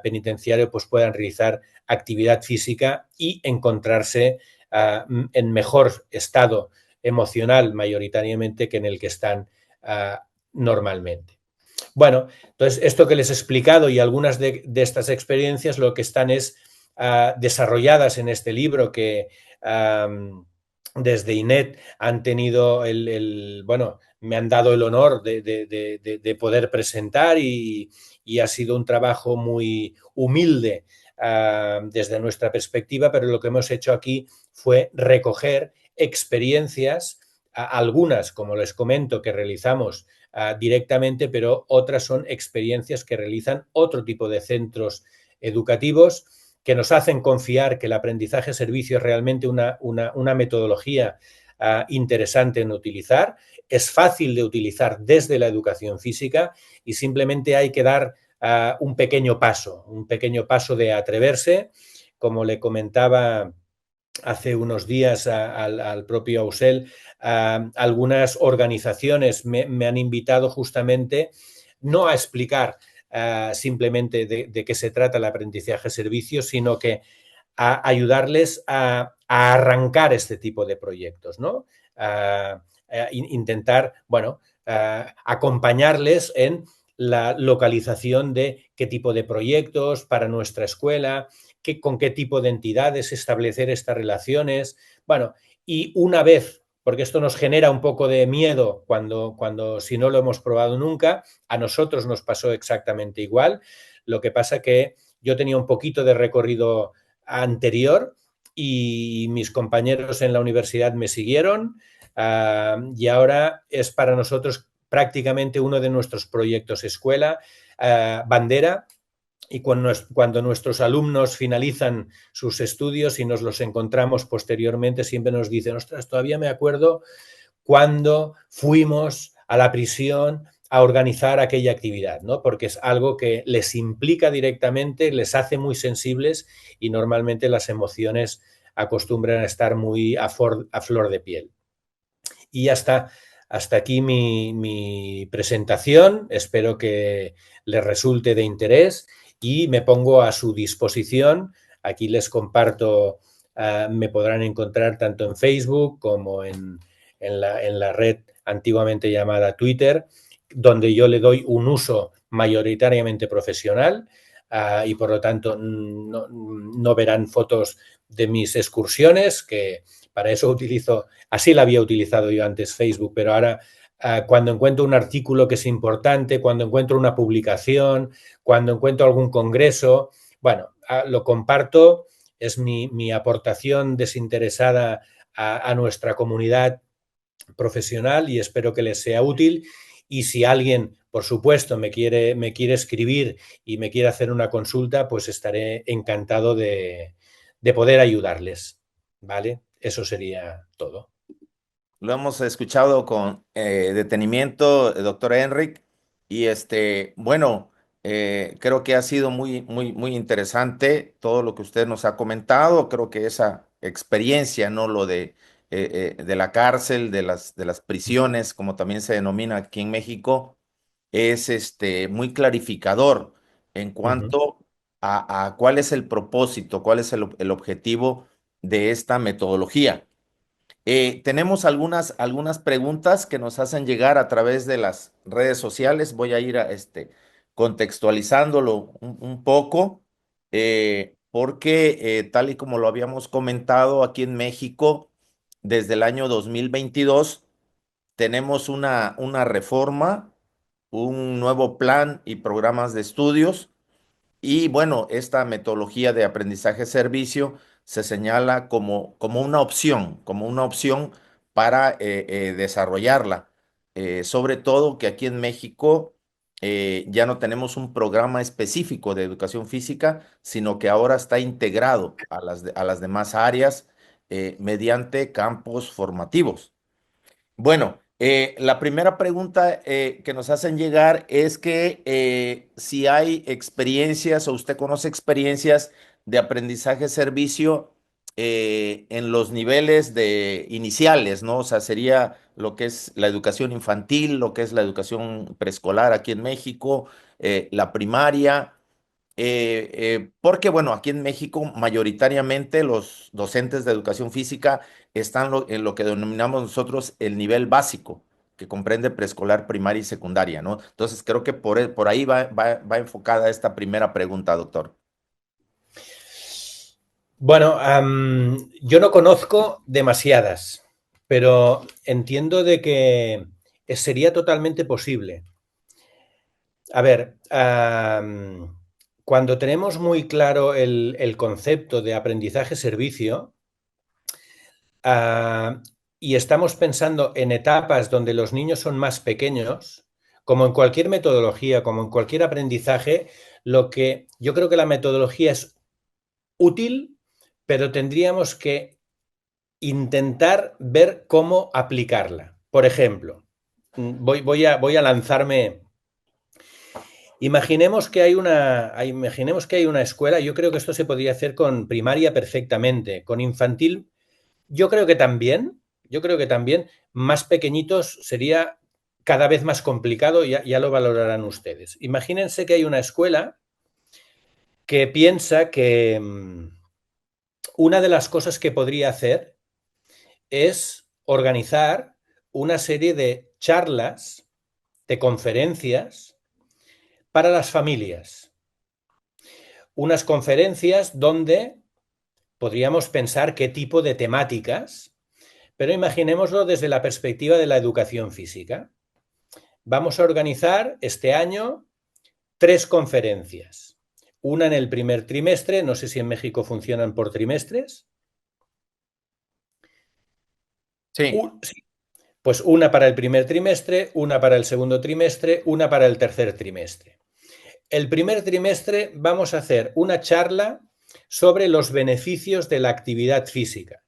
Speaker 3: penitenciario pues puedan realizar actividad física y encontrarse en mejor estado emocional mayoritariamente que en el que están normalmente. Bueno, entonces esto que les he explicado y algunas de estas experiencias lo que están es desarrolladas en este libro que desde INET han tenido bueno, me han dado el honor de poder presentar y ha sido un trabajo muy humilde desde nuestra perspectiva, pero lo que hemos hecho aquí fue recoger experiencias, algunas, como les comento, que realizamos directamente, pero otras son experiencias que realizan otro tipo de centros educativos que nos hacen confiar que el aprendizaje-servicio es realmente una metodología interesante en utilizar, es fácil de utilizar desde la educación física y simplemente hay que dar un pequeño paso de atreverse, como le comentaba hace unos días al propio Ausel, algunas organizaciones me han invitado justamente no a explicar simplemente de qué se trata el aprendizaje-servicio, sino que a ayudarles a arrancar este tipo de proyectos, ¿no? Intentar, bueno, acompañarles en la localización de qué tipo de proyectos para nuestra escuela, con qué tipo de entidades establecer estas relaciones. Bueno, y una vez, porque esto nos genera un poco de miedo cuando si no lo hemos probado nunca, a nosotros nos pasó exactamente igual. Lo que pasa que yo tenía un poquito de recorrido anterior y mis compañeros en la universidad me siguieron y ahora es para nosotros prácticamente uno de nuestros proyectos escuela, bandera, y cuando nuestros alumnos finalizan sus estudios y nos los encontramos posteriormente, siempre nos dicen, ostras, todavía me acuerdo cuando fuimos a la prisión a organizar aquella actividad, ¿no? Porque es algo que les implica directamente, les hace muy sensibles y normalmente las emociones acostumbran a estar muy a flor de piel. Y hasta aquí mi presentación. Espero que les resulte de interés y me pongo a su disposición. Aquí les comparto, me podrán encontrar tanto en Facebook como en la red antiguamente llamada Twitter, donde yo le doy un uso mayoritariamente profesional y por lo tanto no verán fotos de mis excursiones, que para eso utilizo, así la había utilizado yo antes Facebook, pero ahora cuando encuentro un artículo que es importante, cuando encuentro una publicación, cuando encuentro algún congreso, bueno, lo comparto, es mi aportación desinteresada a nuestra comunidad profesional y espero que les sea útil. Y si alguien, por supuesto, me quiere escribir y me quiere hacer una consulta, pues estaré encantado de poder ayudarles, ¿vale? Eso sería todo.
Speaker 1: Lo hemos escuchado con detenimiento, doctor Enric, y bueno, creo que ha sido muy interesante todo lo que usted nos ha comentado. Creo que esa experiencia, ¿no? Lo de la cárcel, de las prisiones, como también se denomina aquí en México, es muy clarificador en
Speaker 3: Uh -huh.
Speaker 1: cuanto a cuál es el propósito, cuál es el objetivo de esta metodología. Tenemos algunas preguntas que nos hacen llegar a través de las redes sociales. Voy a ir contextualizándolo un poco, porque tal y como lo habíamos comentado aquí en México, desde el año 2022 tenemos una reforma, un nuevo plan y programas de estudios y bueno, esta metodología de aprendizaje-servicio se señala como una opción para desarrollarla. Sobre todo que aquí en México ya no tenemos un programa específico de educación física, sino que ahora está integrado a las demás áreas mediante campos formativos. Bueno, La primera pregunta que nos hacen llegar es que si hay experiencias o usted conoce experiencias de aprendizaje-servicio en los niveles de iniciales, ¿no? O sea, sería lo que es la educación infantil, lo que es la educación preescolar aquí en México, la primaria. Porque, bueno, aquí en México mayoritariamente los docentes de educación física están en lo que denominamos nosotros el nivel básico, que comprende preescolar, primaria y secundaria, ¿no? Entonces creo que por ahí va enfocada esta primera pregunta, doctor.
Speaker 3: Bueno, yo no conozco demasiadas, pero entiendo de que sería totalmente posible. A ver, cuando tenemos muy claro el concepto de aprendizaje-servicio, y estamos pensando en etapas donde los niños son más pequeños, como en cualquier metodología, como en cualquier aprendizaje, lo que yo creo que la metodología es útil, pero tendríamos que intentar ver cómo aplicarla. Por ejemplo, voy a lanzarme. Imaginemos que hay una escuela. Yo creo que esto se podría hacer con primaria perfectamente, con infantil. Yo creo que también más pequeñitos sería cada vez más complicado, ya lo valorarán ustedes. Imagínense que hay una escuela que piensa que una de las cosas que podría hacer es organizar una serie de charlas, de conferencias para las familias. Unas conferencias donde podríamos pensar qué tipo de temáticas, pero imaginémoslo desde la perspectiva de la educación física. Vamos a organizar este año 3 conferencias. Una en el primer trimestre, no sé si en México funcionan por trimestres.
Speaker 1: Sí.
Speaker 3: Sí. Pues una para el primer trimestre, una para el segundo trimestre, una para el tercer trimestre. El primer trimestre vamos a hacer una charla sobre los beneficios de la actividad física.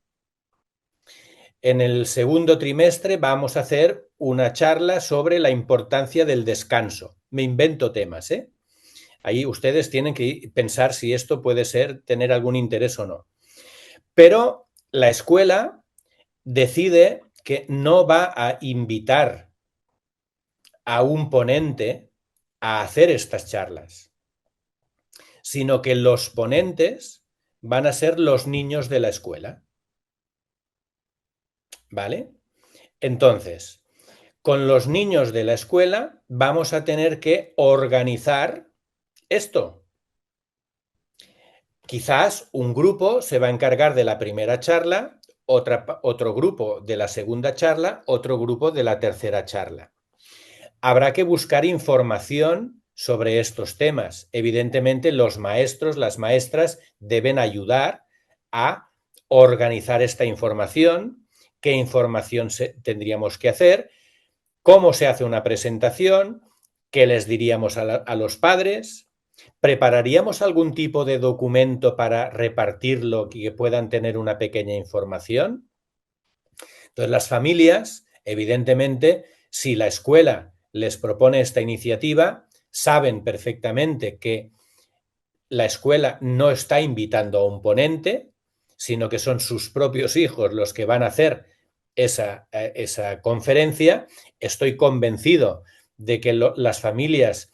Speaker 3: En el segundo trimestre vamos a hacer una charla sobre la importancia del descanso. Me invento temas, ¿eh? Ahí ustedes tienen que pensar si esto puede tener algún interés o no. Pero la escuela decide que no va a invitar a un ponente a hacer estas charlas, sino que los ponentes van a ser los niños de la escuela. ¿Vale? Entonces, con los niños de la escuela vamos a tener que organizar esto. Quizás un grupo se va a encargar de la primera charla, otro grupo de la segunda charla, otro grupo de la tercera charla. Habrá que buscar información sobre estos temas. Evidentemente, los maestros, las maestras deben ayudar a organizar esta información, qué información tendríamos que hacer, cómo se hace una presentación, qué les diríamos a los padres. ¿Prepararíamos algún tipo de documento para repartirlo y que puedan tener una pequeña información? Entonces, las familias, evidentemente, si la escuela les propone esta iniciativa, saben perfectamente que la escuela no está invitando a un ponente, sino que son sus propios hijos los que van a hacer esa conferencia. Estoy convencido de que las familias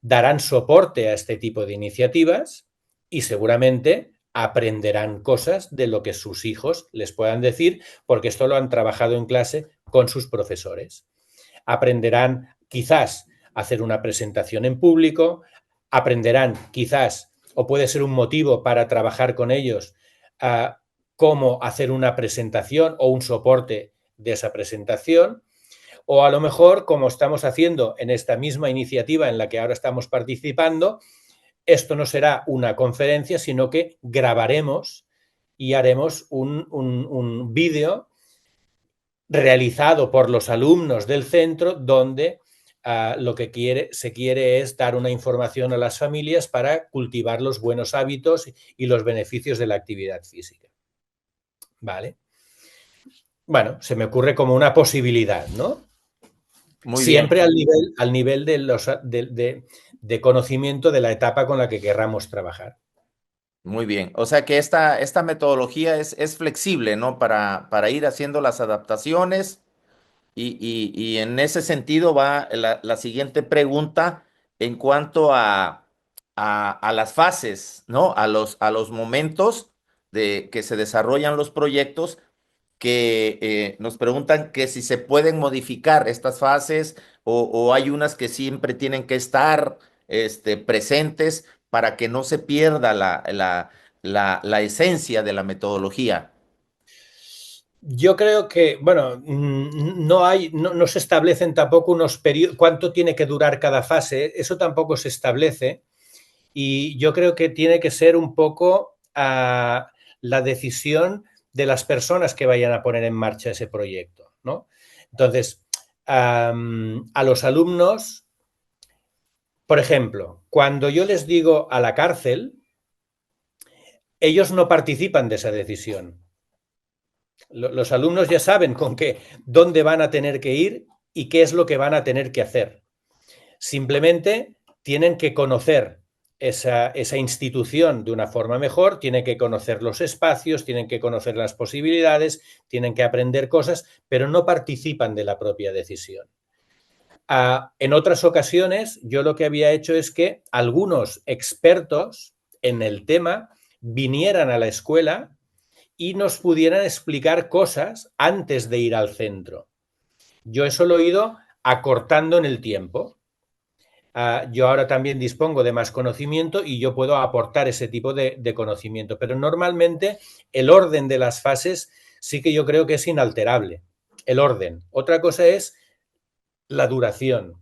Speaker 3: darán soporte a este tipo de iniciativas y seguramente aprenderán cosas de lo que sus hijos les puedan decir, porque esto lo han trabajado en clase con sus profesores. Aprenderán quizás a hacer una presentación en público, aprenderán quizás, o puede ser un motivo para trabajar con ellos, cómo hacer una presentación o un soporte de esa presentación, o a lo mejor, como estamos haciendo en esta misma iniciativa en la que ahora estamos participando, esto no será una conferencia, sino que grabaremos y haremos un vídeo realizado por los alumnos del centro donde lo que se quiere es dar una información a las familias para cultivar los buenos hábitos y los beneficios de la actividad física. ¿Vale? Bueno, se me ocurre como una posibilidad, ¿no?
Speaker 1: Muy bien,
Speaker 3: Siempre al nivel de conocimiento de la etapa con la que querramos trabajar.
Speaker 1: muy bien. O sea que esta metodología es flexible, ¿no? Para ir haciendo las adaptaciones y en ese sentido va la siguiente pregunta en cuanto a las fases, ¿no? A los momentos de que se desarrollan los proyectos que nos preguntan que si se pueden modificar estas fases o hay unas que siempre tienen que estar presentes para que no se pierda la esencia de la metodología.
Speaker 3: Yo creo que, bueno, no se establecen tampoco unos periodos, cuánto tiene que durar cada fase, eso tampoco se establece y yo creo que tiene que ser un poco la decisión de las personas que vayan a poner en marcha ese proyecto, ¿no? Entonces, a los alumnos, por ejemplo, cuando yo les digo a la cárcel, ellos no participan de esa decisión. Los alumnos ya saben con qué, dónde van a tener que ir y qué es lo que van a tener que hacer. Simplemente tienen que conocer esa institución de una forma mejor, tienen que conocer los espacios, tienen que conocer las posibilidades, tienen que aprender cosas, pero no participan de la propia decisión. En otras ocasiones, yo lo que había hecho es que algunos expertos en el tema vinieran a la escuela y nos pudieran explicar cosas antes de ir al centro. Yo eso lo he ido acortando en el tiempo. Yo ahora también dispongo de más conocimiento y yo puedo aportar ese tipo de conocimiento, pero normalmente el orden de las fases sí que yo creo que es inalterable, el orden. Otra cosa es la duración,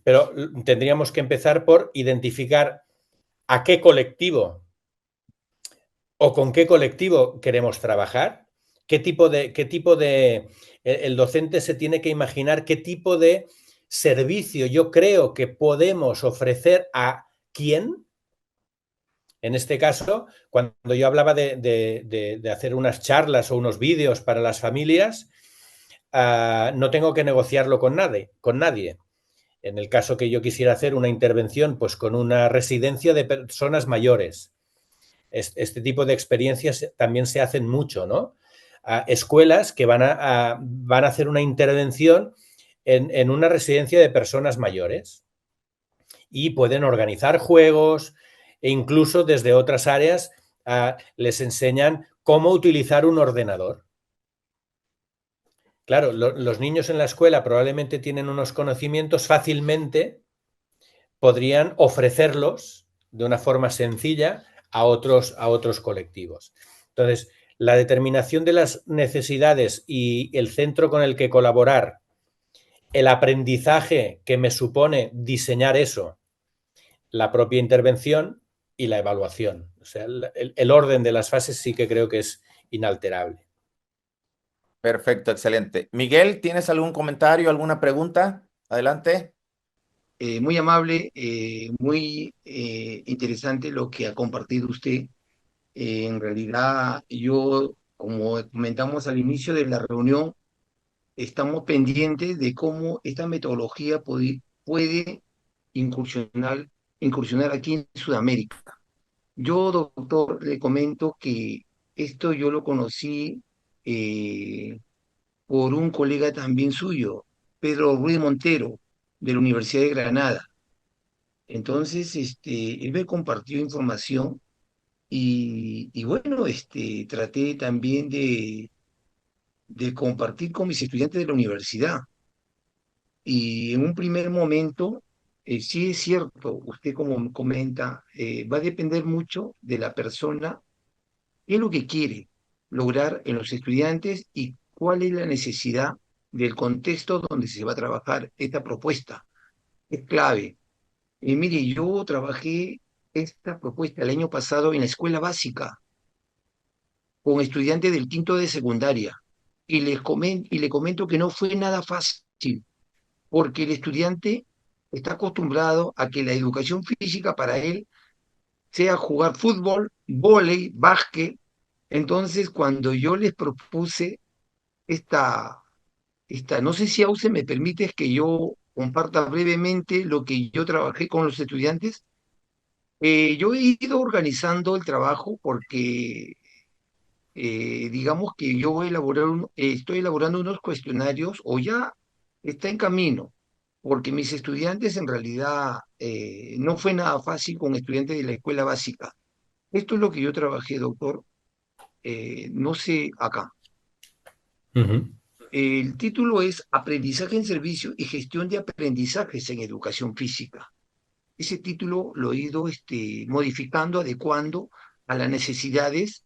Speaker 3: pero tendríamos que empezar por identificar a qué colectivo o con qué colectivo queremos trabajar, el docente se tiene que imaginar qué tipo de servicio yo creo que podemos ofrecer a quién. En este caso, cuando yo hablaba de hacer unas charlas o unos vídeos para las familias, no tengo que negociarlo con nadie. En el caso que yo quisiera hacer una intervención, pues con una residencia de personas mayores, este tipo de experiencias también se hacen mucho, ¿no? Escuelas que van a hacer una intervención en una residencia de personas mayores y pueden organizar juegos e incluso desde otras áreas les enseñan cómo utilizar un ordenador. Claro, los niños en la escuela probablemente tienen unos conocimientos, fácilmente podrían ofrecerlos de una forma sencilla a otros colectivos. Entonces, la determinación de las necesidades y el centro con el que colaborar, el aprendizaje que me supone diseñar eso, la propia intervención y la evaluación. O sea, el orden de las fases sí que creo que es inalterable.
Speaker 1: Perfecto, excelente. Miguel, ¿tienes algún comentario, alguna pregunta? Adelante.
Speaker 2: Muy amable, muy interesante lo que ha compartido usted. En realidad, yo, como comentamos al inicio de la reunión, estamos pendientes de cómo esta metodología puede incursionar, incursionar aquí en Sudamérica. Yo, doctor, le comento que esto yo lo conocí por un colega también suyo, Pedro Ruiz Montero, de la Universidad de Granada. Entonces, él me compartió información y bueno, traté también de compartir con mis estudiantes de la universidad. Y en un primer momento, sí es cierto, usted como comenta, va a depender mucho de la persona, qué es lo que quiere lograr en los estudiantes y cuál es la necesidad del contexto donde se va a trabajar esta propuesta. Es clave. Mire, yo trabajé esta propuesta el año pasado en la escuela básica con estudiantes del quinto de secundaria y le comento que no fue nada fácil porque el estudiante está acostumbrado a que la educación física para él sea jugar fútbol, vóley, básquet. Entonces, cuando yo les propuse esta, no sé si Auce me permites que yo comparta brevemente lo que yo trabajé con los estudiantes. Yo he ido organizando el trabajo porque digamos que yo voy a estoy elaborando unos cuestionarios o ya está en camino, porque mis estudiantes en realidad no fue nada fácil con estudiantes de la escuela básica. Esto es lo que yo trabajé, doctor, no sé acá.
Speaker 3: Ujú,
Speaker 2: El título es Aprendizaje en Servicio y Gestión de Aprendizajes en Educación Física. Ese título lo he ido modificando, adecuando a las necesidades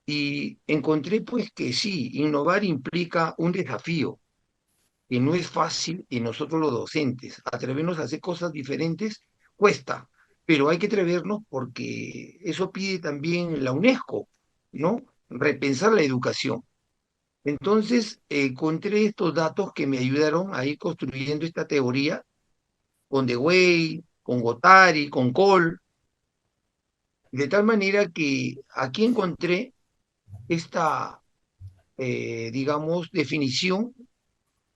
Speaker 2: y encontré pues que sí, innovar implica un desafío que no es fácil y nosotros los docentes, atrevernos a hacer cosas diferentes cuesta, pero hay que atrevernos porque eso pide también la UNESCO, ¿no? Repensar la educación. Entonces, encontré estos datos que me ayudaron a ir construyendo esta teoría con Dewey, con Guattari, con Cole, de tal manera que aquí encontré esta, digamos, definición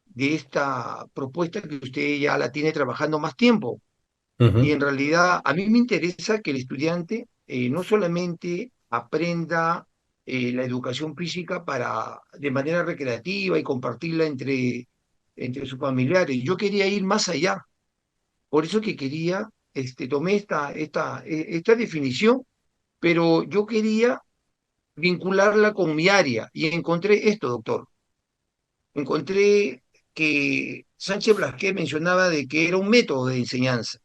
Speaker 2: de esta propuesta que usted ya la tiene trabajando más tiempo. Y
Speaker 3: ujú,
Speaker 2: en realidad a mí me interesa que el estudiante no solamente aprenda la educación física de manera recreativa y compartirla entre sus familiares. Yo quería ir más allá. Por eso que quería, tomé esta definición, pero yo quería vincularla con mi área y encontré esto, doctor. Encontré que Sánchez Blasquez mencionaba de que era un método de enseñanza.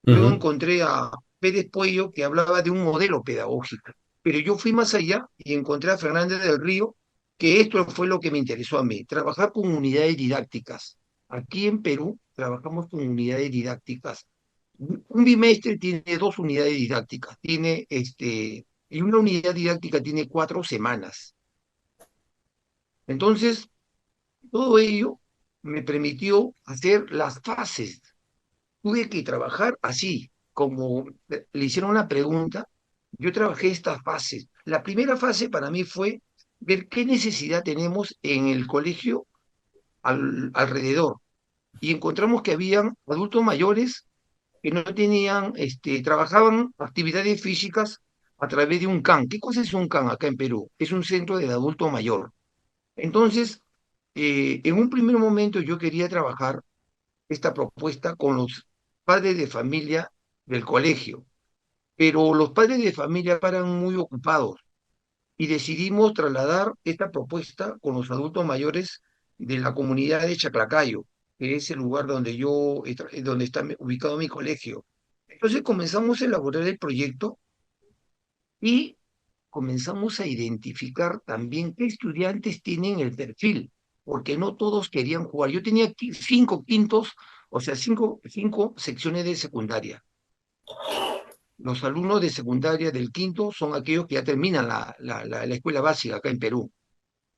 Speaker 2: Luego
Speaker 3: ujú.
Speaker 2: encontré a Pérez Puello que hablaba de un modelo pedagógico. Pero yo fui más allá y encontré a Fernández del Río, que esto fue lo que me interesó a mí, trabajar con unidades didácticas. Aquí en Perú trabajamos con unidades didácticas. Un bimestre tiene dos unidades didácticas, y una unidad didáctica tiene 4 semanas. Entonces, todo ello me permitió hacer las fases. Tuve que trabajar así, como le hicieron una pregunta, yo trabajé estas fases. La primera fase para mí fue ver qué necesidad tenemos en el colegio alrededor. Y encontramos que habían adultos mayores que no tenían, trabajaban actividades físicas a través de un CAN. ¿Qué cosa es un CAN acá en Perú? Es un centro del adulto mayor. Entonces, en un primer momento yo quería trabajar esta propuesta con los padres de familia del colegio, pero los padres de familia eran muy ocupados y decidimos trasladar esta propuesta con los adultos mayores de la comunidad de Chaclacayo, que es el lugar donde donde está ubicado mi colegio. Entonces comenzamos a elaborar el proyecto y comenzamos a identificar también qué estudiantes tienen el perfil, porque no todos querían jugar. Yo tenía 5 quintos, o sea, cinco secciones de secundaria. Los alumnos de secundaria del quinto son aquellos que ya terminan la escuela básica acá en Perú.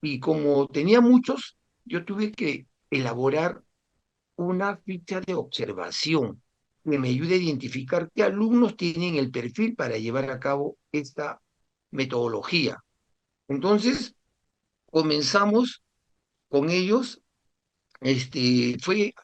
Speaker 2: Y como tenía muchos, yo tuve que elaborar una ficha de observación que me ayude a identificar qué alumnos tienen el perfil para llevar a cabo esta metodología. Entonces, comenzamos con ellos,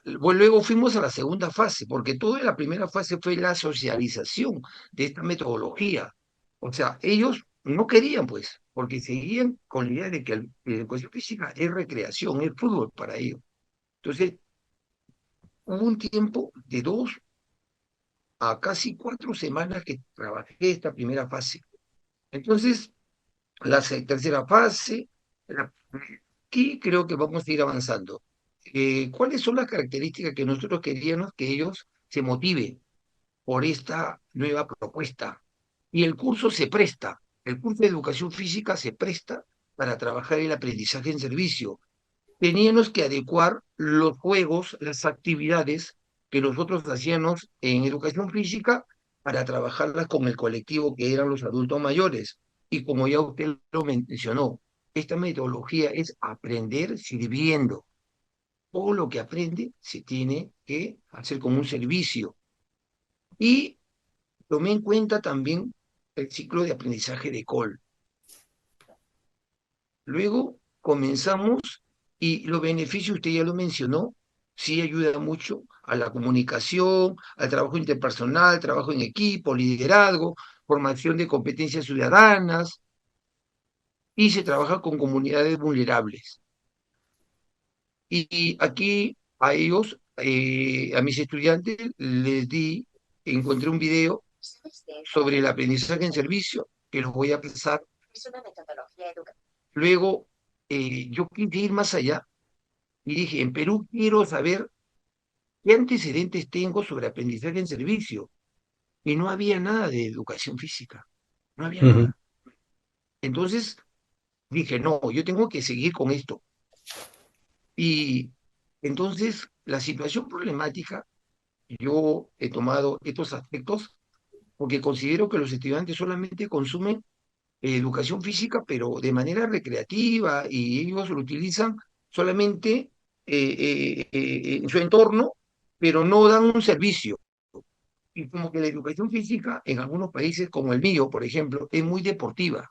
Speaker 2: luego fuimos a la segunda fase, porque toda la primera fase fue la socialización de esta metodología. O sea, ellos no querían, pues, porque seguían con la idea de que la educación física es recreación, es fútbol para ellos. Entonces, hubo un tiempo de 2 a casi 4 semanas que trabajé esta primera fase. Entonces, tercera fase, la- aquí creo que vamos a ir avanzando. ¿Cuáles son las características que nosotros queríamos que ellos se motiven por esta nueva propuesta? Y el curso de educación física se presta para trabajar el aprendizaje en servicio. Teníamos que adecuar los juegos, las actividades que nosotros hacíamos en educación física para trabajarlas con el colectivo que eran los adultos mayores. Y como ya usted lo mencionó, esta metodología es aprender sirviendo. Todo lo que aprende se tiene que hacer como un servicio. Y tomé en cuenta también el ciclo de aprendizaje de Cole. Luego comenzamos Y los beneficios, usted ya lo mencionó, sí ayuda mucho a la comunicación, al trabajo interpersonal, trabajo en equipo, liderazgo, formación de competencias ciudadanas, y se trabaja con comunidades vulnerables. Y aquí a ellos, a mis estudiantes, encontré un video sobre el aprendizaje en servicio, que los voy a pasar. Luego, yo quise ir más allá y dije, en Perú quiero saber qué antecedentes tengo sobre aprendizaje en servicio. Y no había nada de educación física, no había
Speaker 3: Ujú.
Speaker 2: nada. Entonces dije, no, yo tengo que seguir con esto. Y entonces la situación problemática, yo he tomado estos aspectos porque considero que los estudiantes solamente consumen educación física, pero de manera recreativa, y ellos lo utilizan solamente en su entorno, pero no dan un servicio. Y como que la educación física en algunos países, como el mío, por ejemplo, es muy deportiva.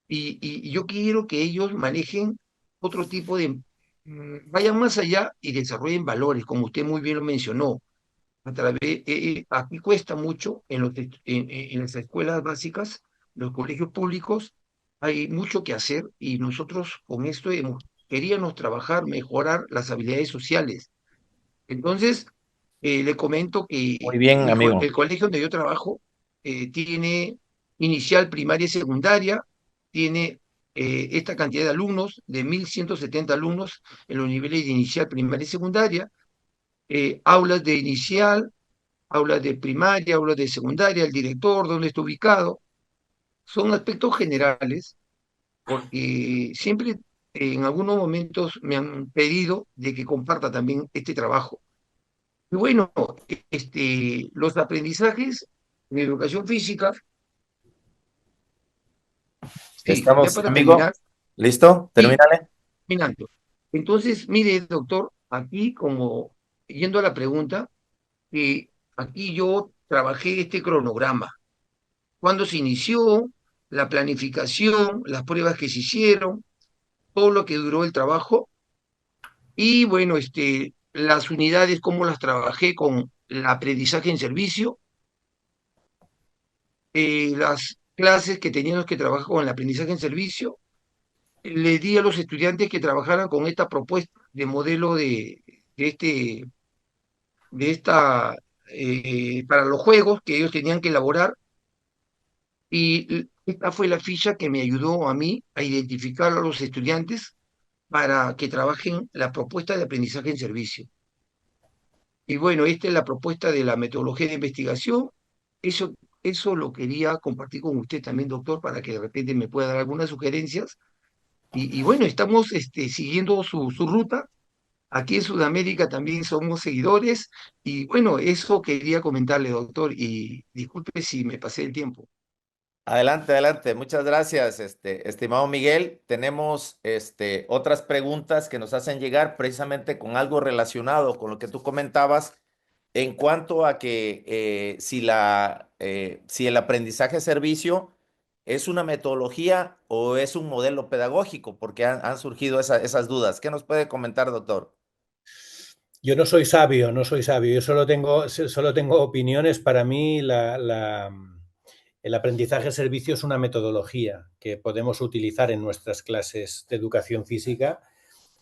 Speaker 2: Y yo quiero que ellos manejen otro tipo de, vayan más allá y desarrollen valores, como usted muy bien lo mencionó. Aquí cuesta mucho en las escuelas básicas, los colegios públicos, hay mucho que hacer y nosotros con esto queríamos trabajar, mejorar las habilidades sociales. Entonces, le comento
Speaker 1: Muy
Speaker 2: que
Speaker 1: bien, amigo.
Speaker 2: el colegio donde yo trabajo tiene inicial, primaria y secundaria, tiene esta cantidad de alumnos, de 1.170 alumnos en los niveles de inicial, primaria y secundaria, aulas de inicial, aulas de primaria, aulas de secundaria, el director, dónde está ubicado. Son aspectos generales porque siempre en algunos momentos me han pedido de que comparta también este trabajo. Y bueno, los aprendizajes de educación física, sí, ya
Speaker 1: ¿Estamos,
Speaker 2: para
Speaker 1: amigo?
Speaker 2: terminar,
Speaker 1: ¿Listo?
Speaker 2: sí,
Speaker 1: Termínale.
Speaker 2: terminando. Entonces, mire, doctor, aquí como yendo a la pregunta, aquí yo trabajé este cronograma. ¿Cuándo se inició? La planificación, las pruebas que se hicieron, todo lo que duró el trabajo y bueno, las unidades, cómo las trabajé con el aprendizaje en servicio, las clases que teníamos que trabajar con el aprendizaje en servicio. Le di a los estudiantes que trabajaran con esta propuesta de modelo de, este, para los juegos que ellos tenían que elaborar. Y esta fue la ficha que me ayudó a mí a identificar a los estudiantes para que trabajen la propuesta de aprendizaje en servicio. Y bueno, esta es la propuesta de la metodología de investigación. Eso lo quería compartir con usted también, doctor, para que de repente me pueda dar algunas sugerencias. Y bueno, estamos siguiendo su ruta. Aquí en Sudamérica también somos seguidores. Y bueno, eso quería comentarle, doctor. Y disculpe si me pasé el tiempo.
Speaker 1: Adelante, adelante. Muchas gracias, estimado Miguel. Tenemos otras preguntas que nos hacen llegar precisamente con algo relacionado con lo que tú comentabas en cuanto a que si el aprendizaje servicio es una metodología o es un modelo pedagógico, porque han surgido esas dudas. ¿Qué nos puede comentar, doctor?
Speaker 3: Yo no soy sabio, no soy sabio. Yo solo tengo opiniones. Para mí, el aprendizaje servicio es una metodología que podemos utilizar en nuestras clases de educación física,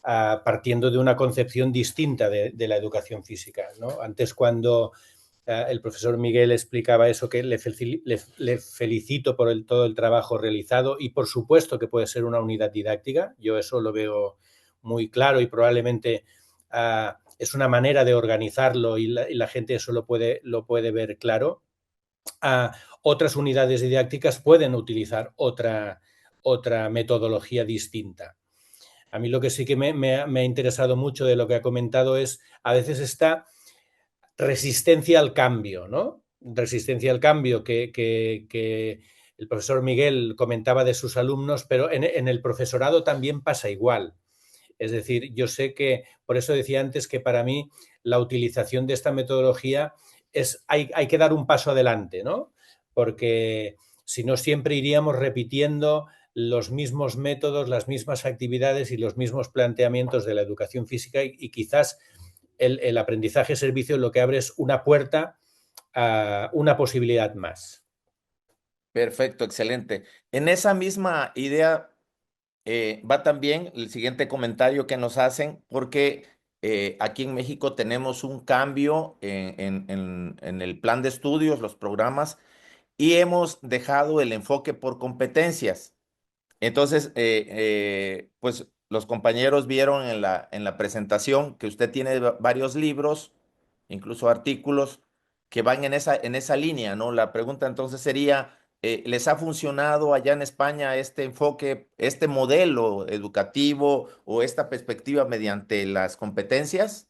Speaker 3: partiendo de una concepción distinta de la educación física, ¿no? Antes, cuando el profesor Miguel explicaba eso, que le felicito por todo el trabajo realizado, y por supuesto que puede ser una unidad didáctica. Yo eso lo veo muy claro y probablemente es una manera de organizarlo y la gente eso lo puede ver claro. Otras unidades didácticas pueden utilizar otra metodología distinta. A mí lo que sí que me ha interesado mucho de lo que ha comentado es a veces esta resistencia al cambio, ¿no? Resistencia al cambio que el profesor Miguel comentaba de sus alumnos, pero en el profesorado también pasa igual. Es decir, yo sé que, por eso decía antes que para mí la utilización de esta metodología hay que dar un paso adelante, ¿no? Porque si no siempre iríamos repitiendo los mismos métodos, las mismas actividades y los mismos planteamientos de la educación física y quizás el aprendizaje servicio lo que abre es una puerta a una posibilidad más.
Speaker 1: Perfecto, excelente. En esa misma idea va también el siguiente comentario que nos hacen, porque aquí en México tenemos un cambio en el plan de estudios, los programas, y hemos dejado el enfoque por competencias. Entonces, pues los compañeros vieron en la presentación que usted tiene varios libros, incluso artículos, que van en esa línea, ¿no? La pregunta entonces sería, ¿les ha funcionado allá en España este enfoque, este modelo educativo o esta perspectiva mediante las competencias?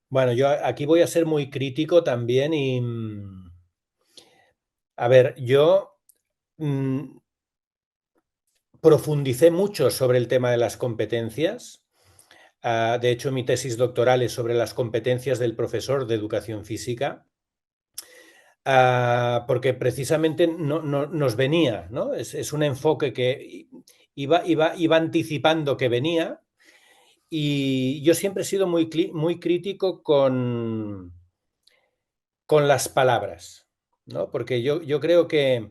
Speaker 3: Bueno, yo aquí voy a ser muy crítico también y, a ver, yo profundicé mucho sobre el tema de las competencias. De hecho, mi tesis doctoral es sobre las competencias del profesor de educación física, porque precisamente nos venía, ¿no? Es un enfoque que iba anticipando que venía, y yo siempre he sido muy crítico con las palabras, ¿no? Porque yo creo que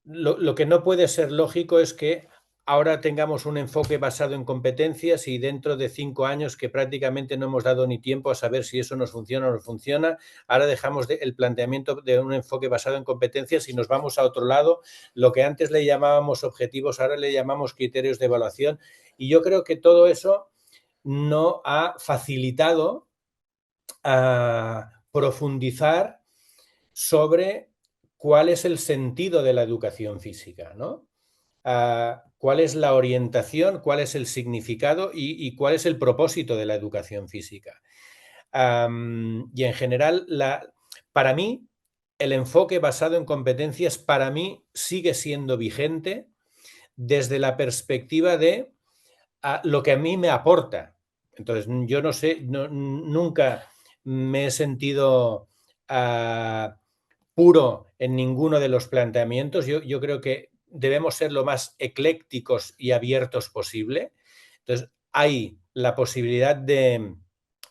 Speaker 3: lo que no puede ser lógico es que ahora tengamos un enfoque basado en competencias y dentro de 5 años que prácticamente no hemos dado ni tiempo a saber si eso nos funciona o no funciona, ahora dejamos el planteamiento de un enfoque basado en competencias y nos vamos a otro lado. Lo que antes le llamábamos objetivos, ahora le llamamos criterios de evaluación, y yo creo que todo eso no ha facilitado profundizar sobre cuál es el sentido de la educación física, ¿no? Cuál es la orientación, cuál es el significado y cuál es el propósito de la educación física. Y en general, para mí, el enfoque basado en competencias para mí sigue siendo vigente desde la perspectiva de lo que a mí me aporta. Entonces, yo no sé, nunca me he sentido puro en ninguno de los planteamientos. Yo creo que debemos ser lo más eclécticos y abiertos posible. Entonces, hay la posibilidad de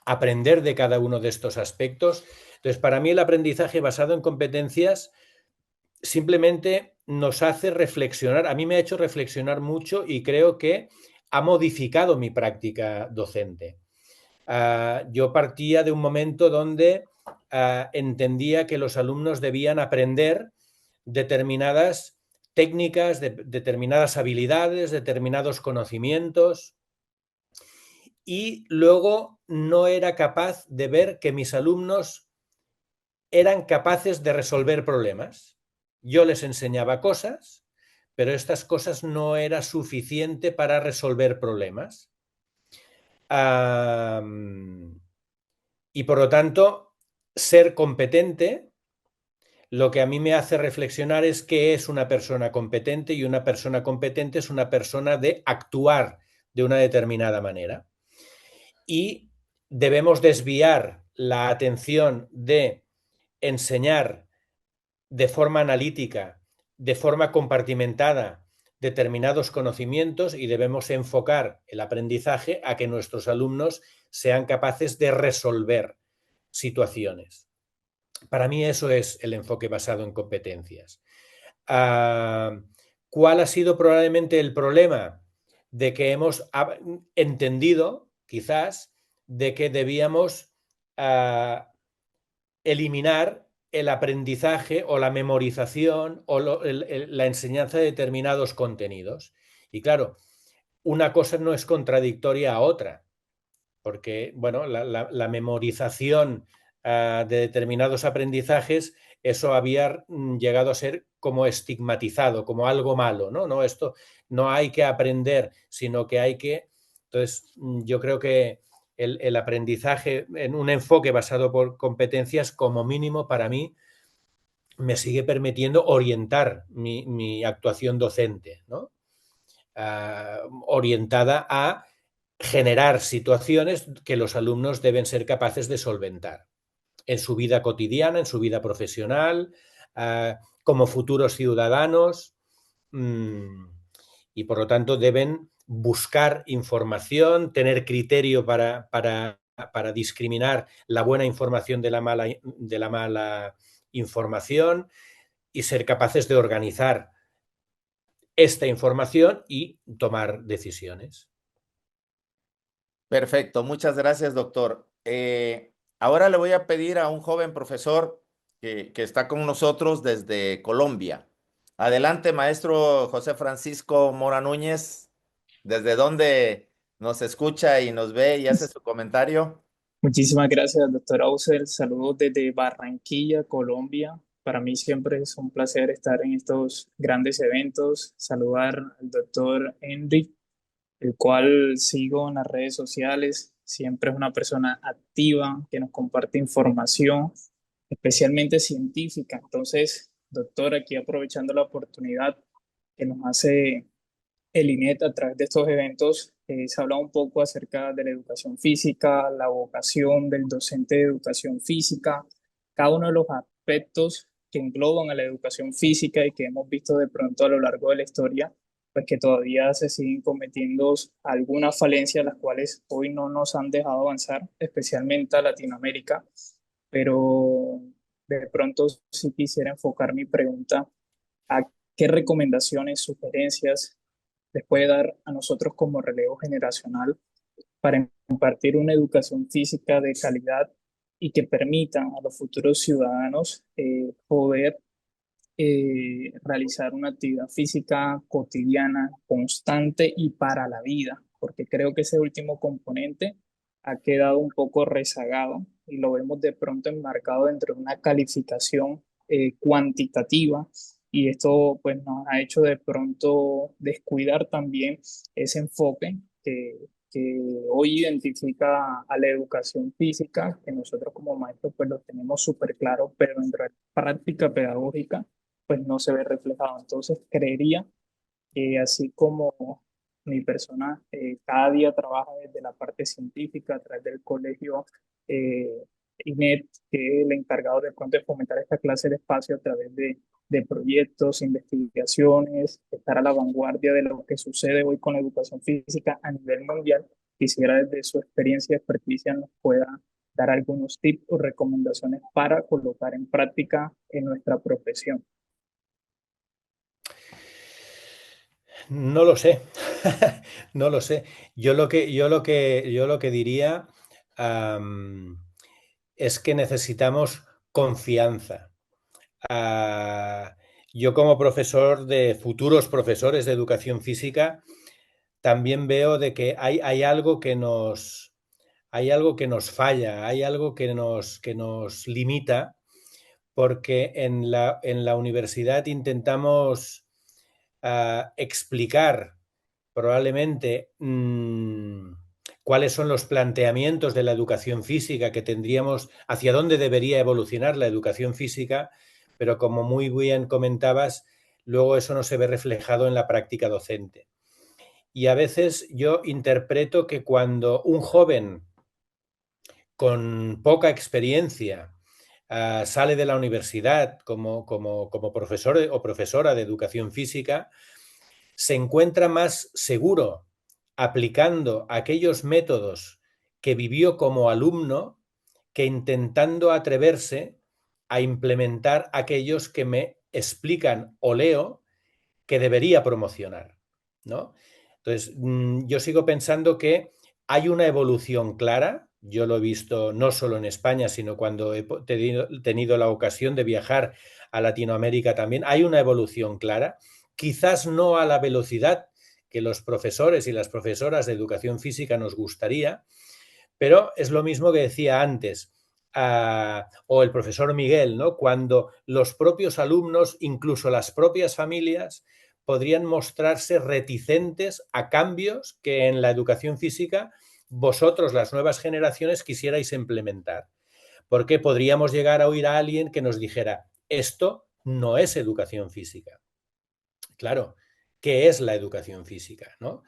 Speaker 3: aprender de cada uno de estos aspectos. Entonces, para mí el aprendizaje basado en competencias simplemente nos hace reflexionar. A mí me ha hecho reflexionar mucho y creo que ha modificado mi práctica docente. Yo partía de un momento donde entendía que los alumnos debían aprender determinadas técnicas, determinadas habilidades, determinados conocimientos, y luego no era capaz de ver que mis alumnos eran capaces de resolver problemas. Yo les enseñaba cosas, pero estas cosas no era suficiente para resolver problemas. Y por lo tanto, ser competente, lo que a mí me hace reflexionar es qué es una persona competente, y una persona competente es una persona de actuar de una determinada manera. Y debemos desviar la atención de enseñar de forma analítica, de forma compartimentada, determinados conocimientos, y debemos enfocar el aprendizaje a que nuestros alumnos sean capaces de resolver situaciones. Para mí eso es el enfoque basado en competencias. ¿Cuál ha sido probablemente el problema? De que hemos entendido, quizás, de que debíamos eliminar el aprendizaje o la memorización o la enseñanza de determinados contenidos. Y claro, una cosa no es contradictoria a otra, porque bueno, la memorización de determinados aprendizajes, eso había llegado a ser como estigmatizado, como algo malo, ¿no? No, esto no hay que aprender, sino que hay que... Entonces, yo creo que el aprendizaje en un enfoque basado por competencias, como mínimo para mí, me sigue permitiendo orientar mi actuación docente, ¿no? Orientada a generar situaciones que los alumnos deben ser capaces de solventar en su vida cotidiana, en su vida profesional, como futuros ciudadanos y por lo tanto deben buscar información, tener criterio para discriminar la buena información de la mala información y ser capaces de organizar esta información y tomar decisiones.
Speaker 1: Perfecto, muchas gracias, doctor. Ahora le voy a pedir a un joven profesor que está con nosotros desde Colombia. Adelante, maestro José Francisco Mora Núñez, desde donde nos escucha y nos ve y hace su comentario.
Speaker 4: Muchísimas gracias, doctor Auser. Saludos desde Barranquilla, Colombia. Para mí siempre es un placer estar en estos grandes eventos. Saludar al doctor Henry, el cual sigo en las redes sociales. Siempre es una persona activa que nos comparte información, especialmente científica. Entonces, doctor, aquí aprovechando la oportunidad que nos hace el INET a través de estos eventos, se habla un poco acerca de la educación física, la vocación del docente de educación física, cada uno de los aspectos que engloban a la educación física y que hemos visto de pronto a lo largo de la historia, pues que todavía se siguen cometiendo algunas falencias, las cuales hoy no nos han dejado avanzar, especialmente a Latinoamérica. Pero de pronto sí quisiera enfocar mi pregunta a qué recomendaciones, sugerencias les puede dar a nosotros como relevo generacional para impartir una educación física de calidad y que permita a los futuros ciudadanos poder realizar una actividad física cotidiana, constante y para la vida, porque creo que ese último componente ha quedado un poco rezagado y lo vemos de pronto enmarcado dentro de una calificación cuantitativa, y esto pues nos ha hecho de pronto descuidar también ese enfoque que hoy identifica a la educación física, que nosotros como maestros pues lo tenemos súper claro, pero en práctica pedagógica pues no se ve reflejado. Entonces creería que así como mi persona cada día trabaja desde la parte científica a través del colegio INET, que es el encargado de pronto de fomentar esta clase de espacio a través de proyectos, investigaciones, estar a la vanguardia de lo que sucede hoy con la educación física a nivel mundial. Quisiera desde su experiencia y experticia nos pueda dar algunos tips o recomendaciones para colocar en práctica en nuestra profesión.
Speaker 3: No lo sé, no lo sé. Yo lo que diría es que necesitamos confianza. Yo como profesor de futuros profesores de educación física también veo de que hay algo que nos falla, hay algo que nos limita, porque en la universidad intentamos explicar probablemente cuáles son los planteamientos de la educación física que tendríamos, hacia dónde debería evolucionar la educación física, pero como muy bien comentabas, luego eso no se ve reflejado en la práctica docente. Y a veces yo interpreto que cuando un joven con poca experiencia sale de la universidad como profesor o profesora de educación física, se encuentra más seguro aplicando aquellos métodos que vivió como alumno que intentando atreverse a implementar aquellos que me explican o leo que debería promocionar, ¿no? Entonces, yo sigo pensando que hay una evolución clara. Yo lo he visto no solo en España, sino cuando he tenido la ocasión de viajar a Latinoamérica también. Hay una evolución clara, quizás no a la velocidad que los profesores y las profesoras de educación física nos gustaría, pero es lo mismo que decía antes, o el profesor Miguel, ¿no? Cuando los propios alumnos, incluso las propias familias, podrían mostrarse reticentes a cambios que en la educación física vosotros, las nuevas generaciones, quisierais implementar. Porque podríamos llegar a oír a alguien que nos dijera, esto no es educación física. Claro, ¿qué es la educación física, ¿no?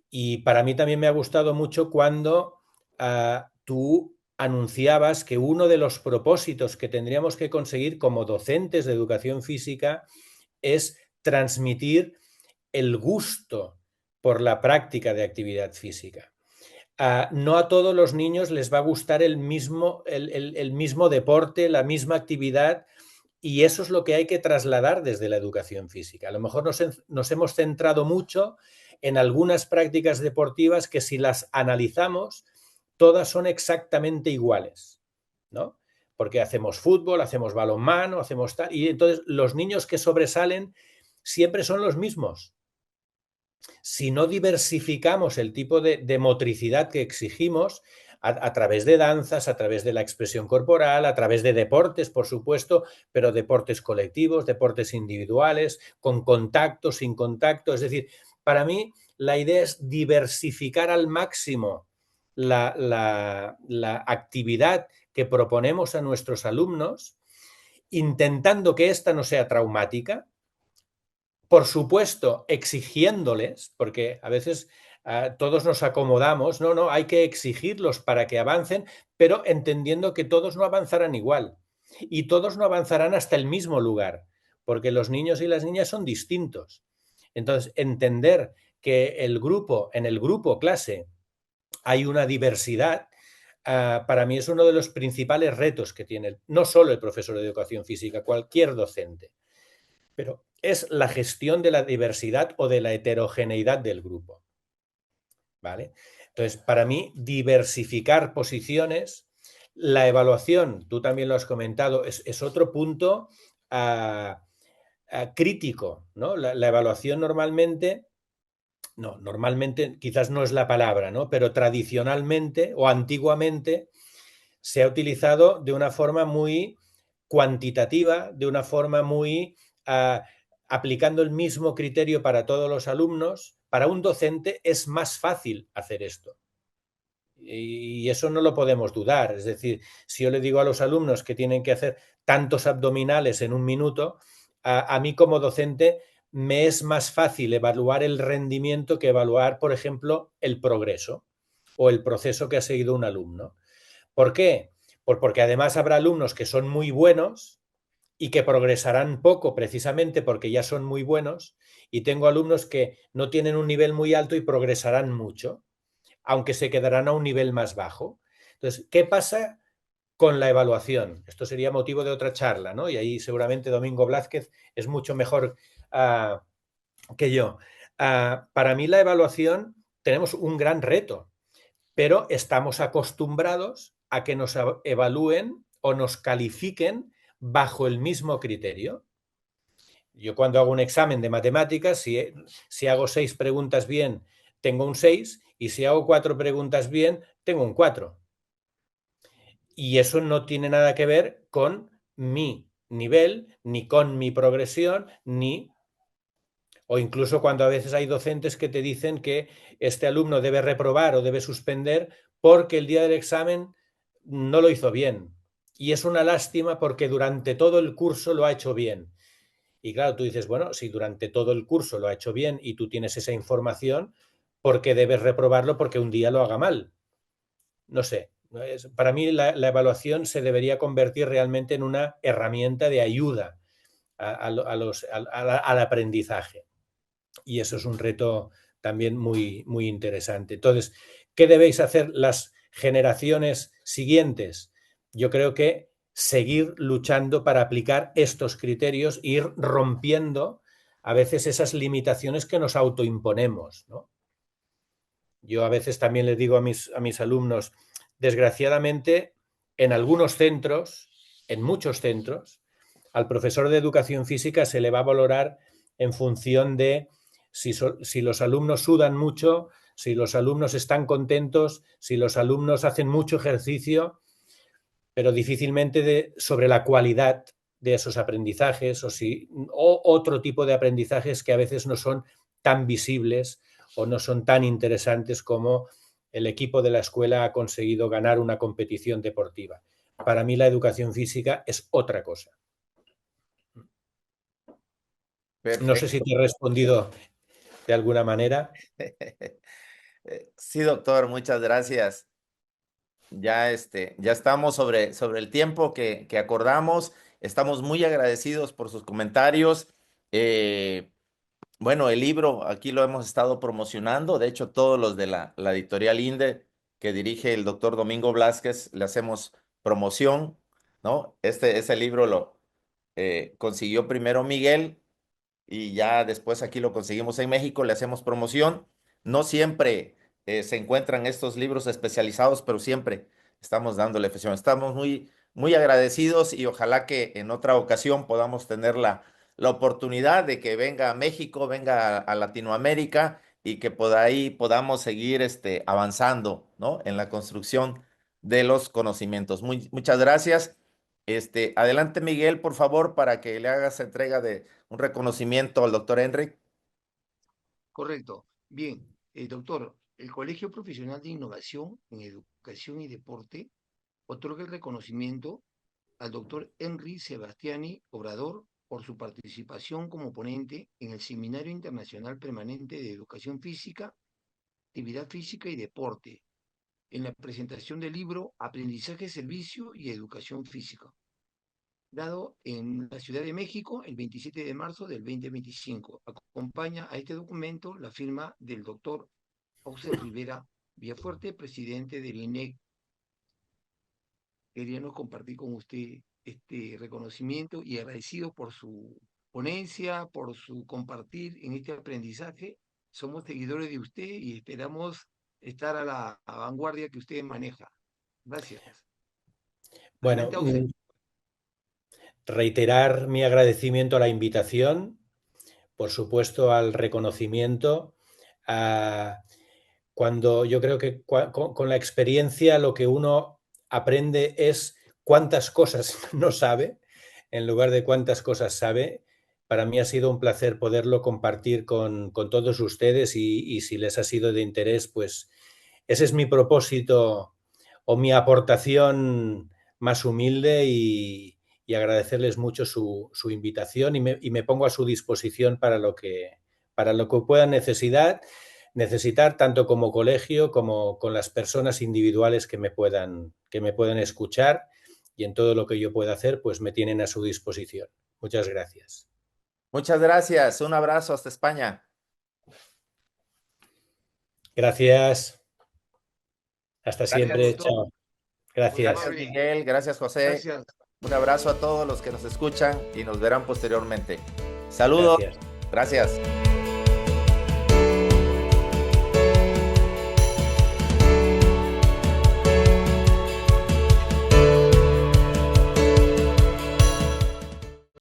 Speaker 3: Y para mí también me ha gustado mucho cuando tú anunciabas que uno de los propósitos que tendríamos que conseguir como docentes de educación física es transmitir el gusto por la práctica de actividad física. No a todos los niños les va a gustar el mismo deporte, la misma actividad, y eso es lo que hay que trasladar desde la educación física. A lo mejor nos hemos centrado mucho en algunas prácticas deportivas que, si las analizamos, todas son exactamente iguales, ¿no? Porque hacemos fútbol, hacemos balonmano, hacemos tal, y entonces los niños que sobresalen siempre son los mismos. Si no diversificamos el tipo de motricidad que exigimos a través de danzas, a través de la expresión corporal, a través de deportes, por supuesto, pero deportes colectivos, deportes individuales, con contacto, sin contacto. Es decir, para mí la idea es diversificar al máximo la actividad que proponemos a nuestros alumnos, intentando que esta no sea traumática, por supuesto, exigiéndoles, porque a veces todos nos acomodamos, no, hay que exigirlos para que avancen, pero entendiendo que todos no avanzarán igual y todos no avanzarán hasta el mismo lugar, porque los niños y las niñas son distintos. Entonces, entender que en el grupo clase hay una diversidad, para mí es uno de los principales retos que tiene no solo el profesor de educación física, cualquier docente, pero es la gestión de la diversidad o de la heterogeneidad del grupo, ¿vale? Entonces, para mí, diversificar posiciones, la evaluación, tú también lo has comentado, es otro punto crítico, ¿no? La evaluación normalmente quizás no es la palabra, ¿no? Pero tradicionalmente o antiguamente se ha utilizado de una forma muy cuantitativa, de una forma muy aplicando el mismo criterio para todos los alumnos. Para un docente es más fácil hacer esto. Y eso no lo podemos dudar. Es decir, si yo le digo a los alumnos que tienen que hacer tantos abdominales en un minuto, a mí como docente me es más fácil evaluar el rendimiento que evaluar, por ejemplo, el progreso o el proceso que ha seguido un alumno. ¿Por qué? Porque además habrá alumnos que son muy buenos y que progresarán poco precisamente porque ya son muy buenos, y tengo alumnos que no tienen un nivel muy alto y progresarán mucho, aunque se quedarán a un nivel más bajo. Entonces, ¿qué pasa con la evaluación? Esto sería motivo de otra charla, ¿no? Y ahí seguramente Domingo Blázquez es mucho mejor que yo. Para mí la evaluación, tenemos un gran reto, pero estamos acostumbrados a que nos evalúen o nos califiquen bajo el mismo criterio. Yo cuando hago un examen de matemáticas, si hago 6 preguntas bien, tengo un 6, y si hago 4 preguntas bien, tengo un 4. Y eso no tiene nada que ver con mi nivel, ni con mi progresión, o incluso cuando a veces hay docentes que te dicen que este alumno debe reprobar o debe suspender porque el día del examen no lo hizo bien. Y es una lástima porque durante todo el curso lo ha hecho bien. Y claro, tú dices, bueno, si durante todo el curso lo ha hecho bien y tú tienes esa información, ¿por qué debes reprobarlo porque un día lo haga mal? No sé. Para mí la evaluación se debería convertir realmente en una herramienta de ayuda al aprendizaje. Y eso es un reto también muy, muy interesante. Entonces, ¿qué debéis hacer las generaciones siguientes? Yo creo que seguir luchando para aplicar estos criterios e ir rompiendo a veces esas limitaciones que nos autoimponemos, ¿no? Yo a veces también les digo a mis alumnos, desgraciadamente, en algunos centros, en muchos centros, al profesor de educación física se le va a valorar en función de si los alumnos sudan mucho, si los alumnos están contentos, si los alumnos hacen mucho ejercicio, pero difícilmente sobre la cualidad de esos aprendizajes o otro tipo de aprendizajes que a veces no son tan visibles o no son tan interesantes como el equipo de la escuela ha conseguido ganar una competición deportiva. Para mí la educación física es otra cosa. No sé si
Speaker 1: Perfecto.
Speaker 3: te he respondido de alguna manera.
Speaker 1: Sí, doctor, muchas gracias. ya estamos sobre el tiempo que acordamos. Estamos muy agradecidos por sus comentarios. Bueno, el libro aquí lo hemos estado promocionando. De hecho, todos los de la editorial INDE que dirige el doctor Domingo Blázquez le hacemos promoción, ¿no? Ese libro lo consiguió primero Miguel y ya después aquí lo conseguimos en México, le hacemos promoción. No siempre se encuentran estos libros especializados, pero siempre estamos dándole difusión. Estamos muy agradecidos y ojalá que en otra ocasión podamos tener la oportunidad de que venga a México, venga a Latinoamérica y que por ahí podamos seguir avanzando, ¿no? En la construcción de los conocimientos. Muchas gracias. Adelante, Miguel, por favor, para que le hagas entrega de un reconocimiento al doctor Enric.
Speaker 2: Correcto. Bien, doctor, el Colegio Profesional de Innovación en Educación y Deporte otorga el reconocimiento al doctor Henry Sebastiani Obrador por su participación como ponente en el Seminario Internacional Permanente de Educación Física, Actividad Física y Deporte, en la presentación del libro Aprendizaje, Servicio y Educación Física, dado en la Ciudad de México el 27 de marzo del 2025. Acompaña a este documento la firma del doctor José Rivera Villafuerte, presidente del INEC. Queríamos compartir con usted este reconocimiento y agradecido por su ponencia, por su compartir en este aprendizaje. Somos seguidores de usted y esperamos estar a la vanguardia que usted maneja. Gracias.
Speaker 3: Bueno,
Speaker 2: Adelante,
Speaker 3: reiterar mi agradecimiento a la invitación, por supuesto al reconocimiento. Cuando yo creo que con la experiencia lo que uno aprende es cuántas cosas no sabe, en lugar de cuántas cosas sabe. Para mí ha sido un placer poderlo compartir con todos ustedes y si les ha sido de interés, pues ese es mi propósito o mi aportación más humilde y agradecerles mucho su invitación y me pongo a su disposición para lo que puedan necesitar tanto como colegio como con las personas individuales que me puedan escuchar, y en todo lo que yo pueda hacer, pues me tienen a su disposición. Muchas gracias.
Speaker 1: Muchas gracias. Un abrazo hasta España.
Speaker 3: Gracias. Hasta
Speaker 1: Gracias,
Speaker 3: siempre.
Speaker 2: doctor.
Speaker 3: Chao. Gracias.
Speaker 1: Gracias, Miguel. Gracias, José.
Speaker 2: Gracias.
Speaker 1: Un abrazo a todos los que nos escuchan y nos verán posteriormente. Saludos.
Speaker 3: Gracias.
Speaker 1: Gracias.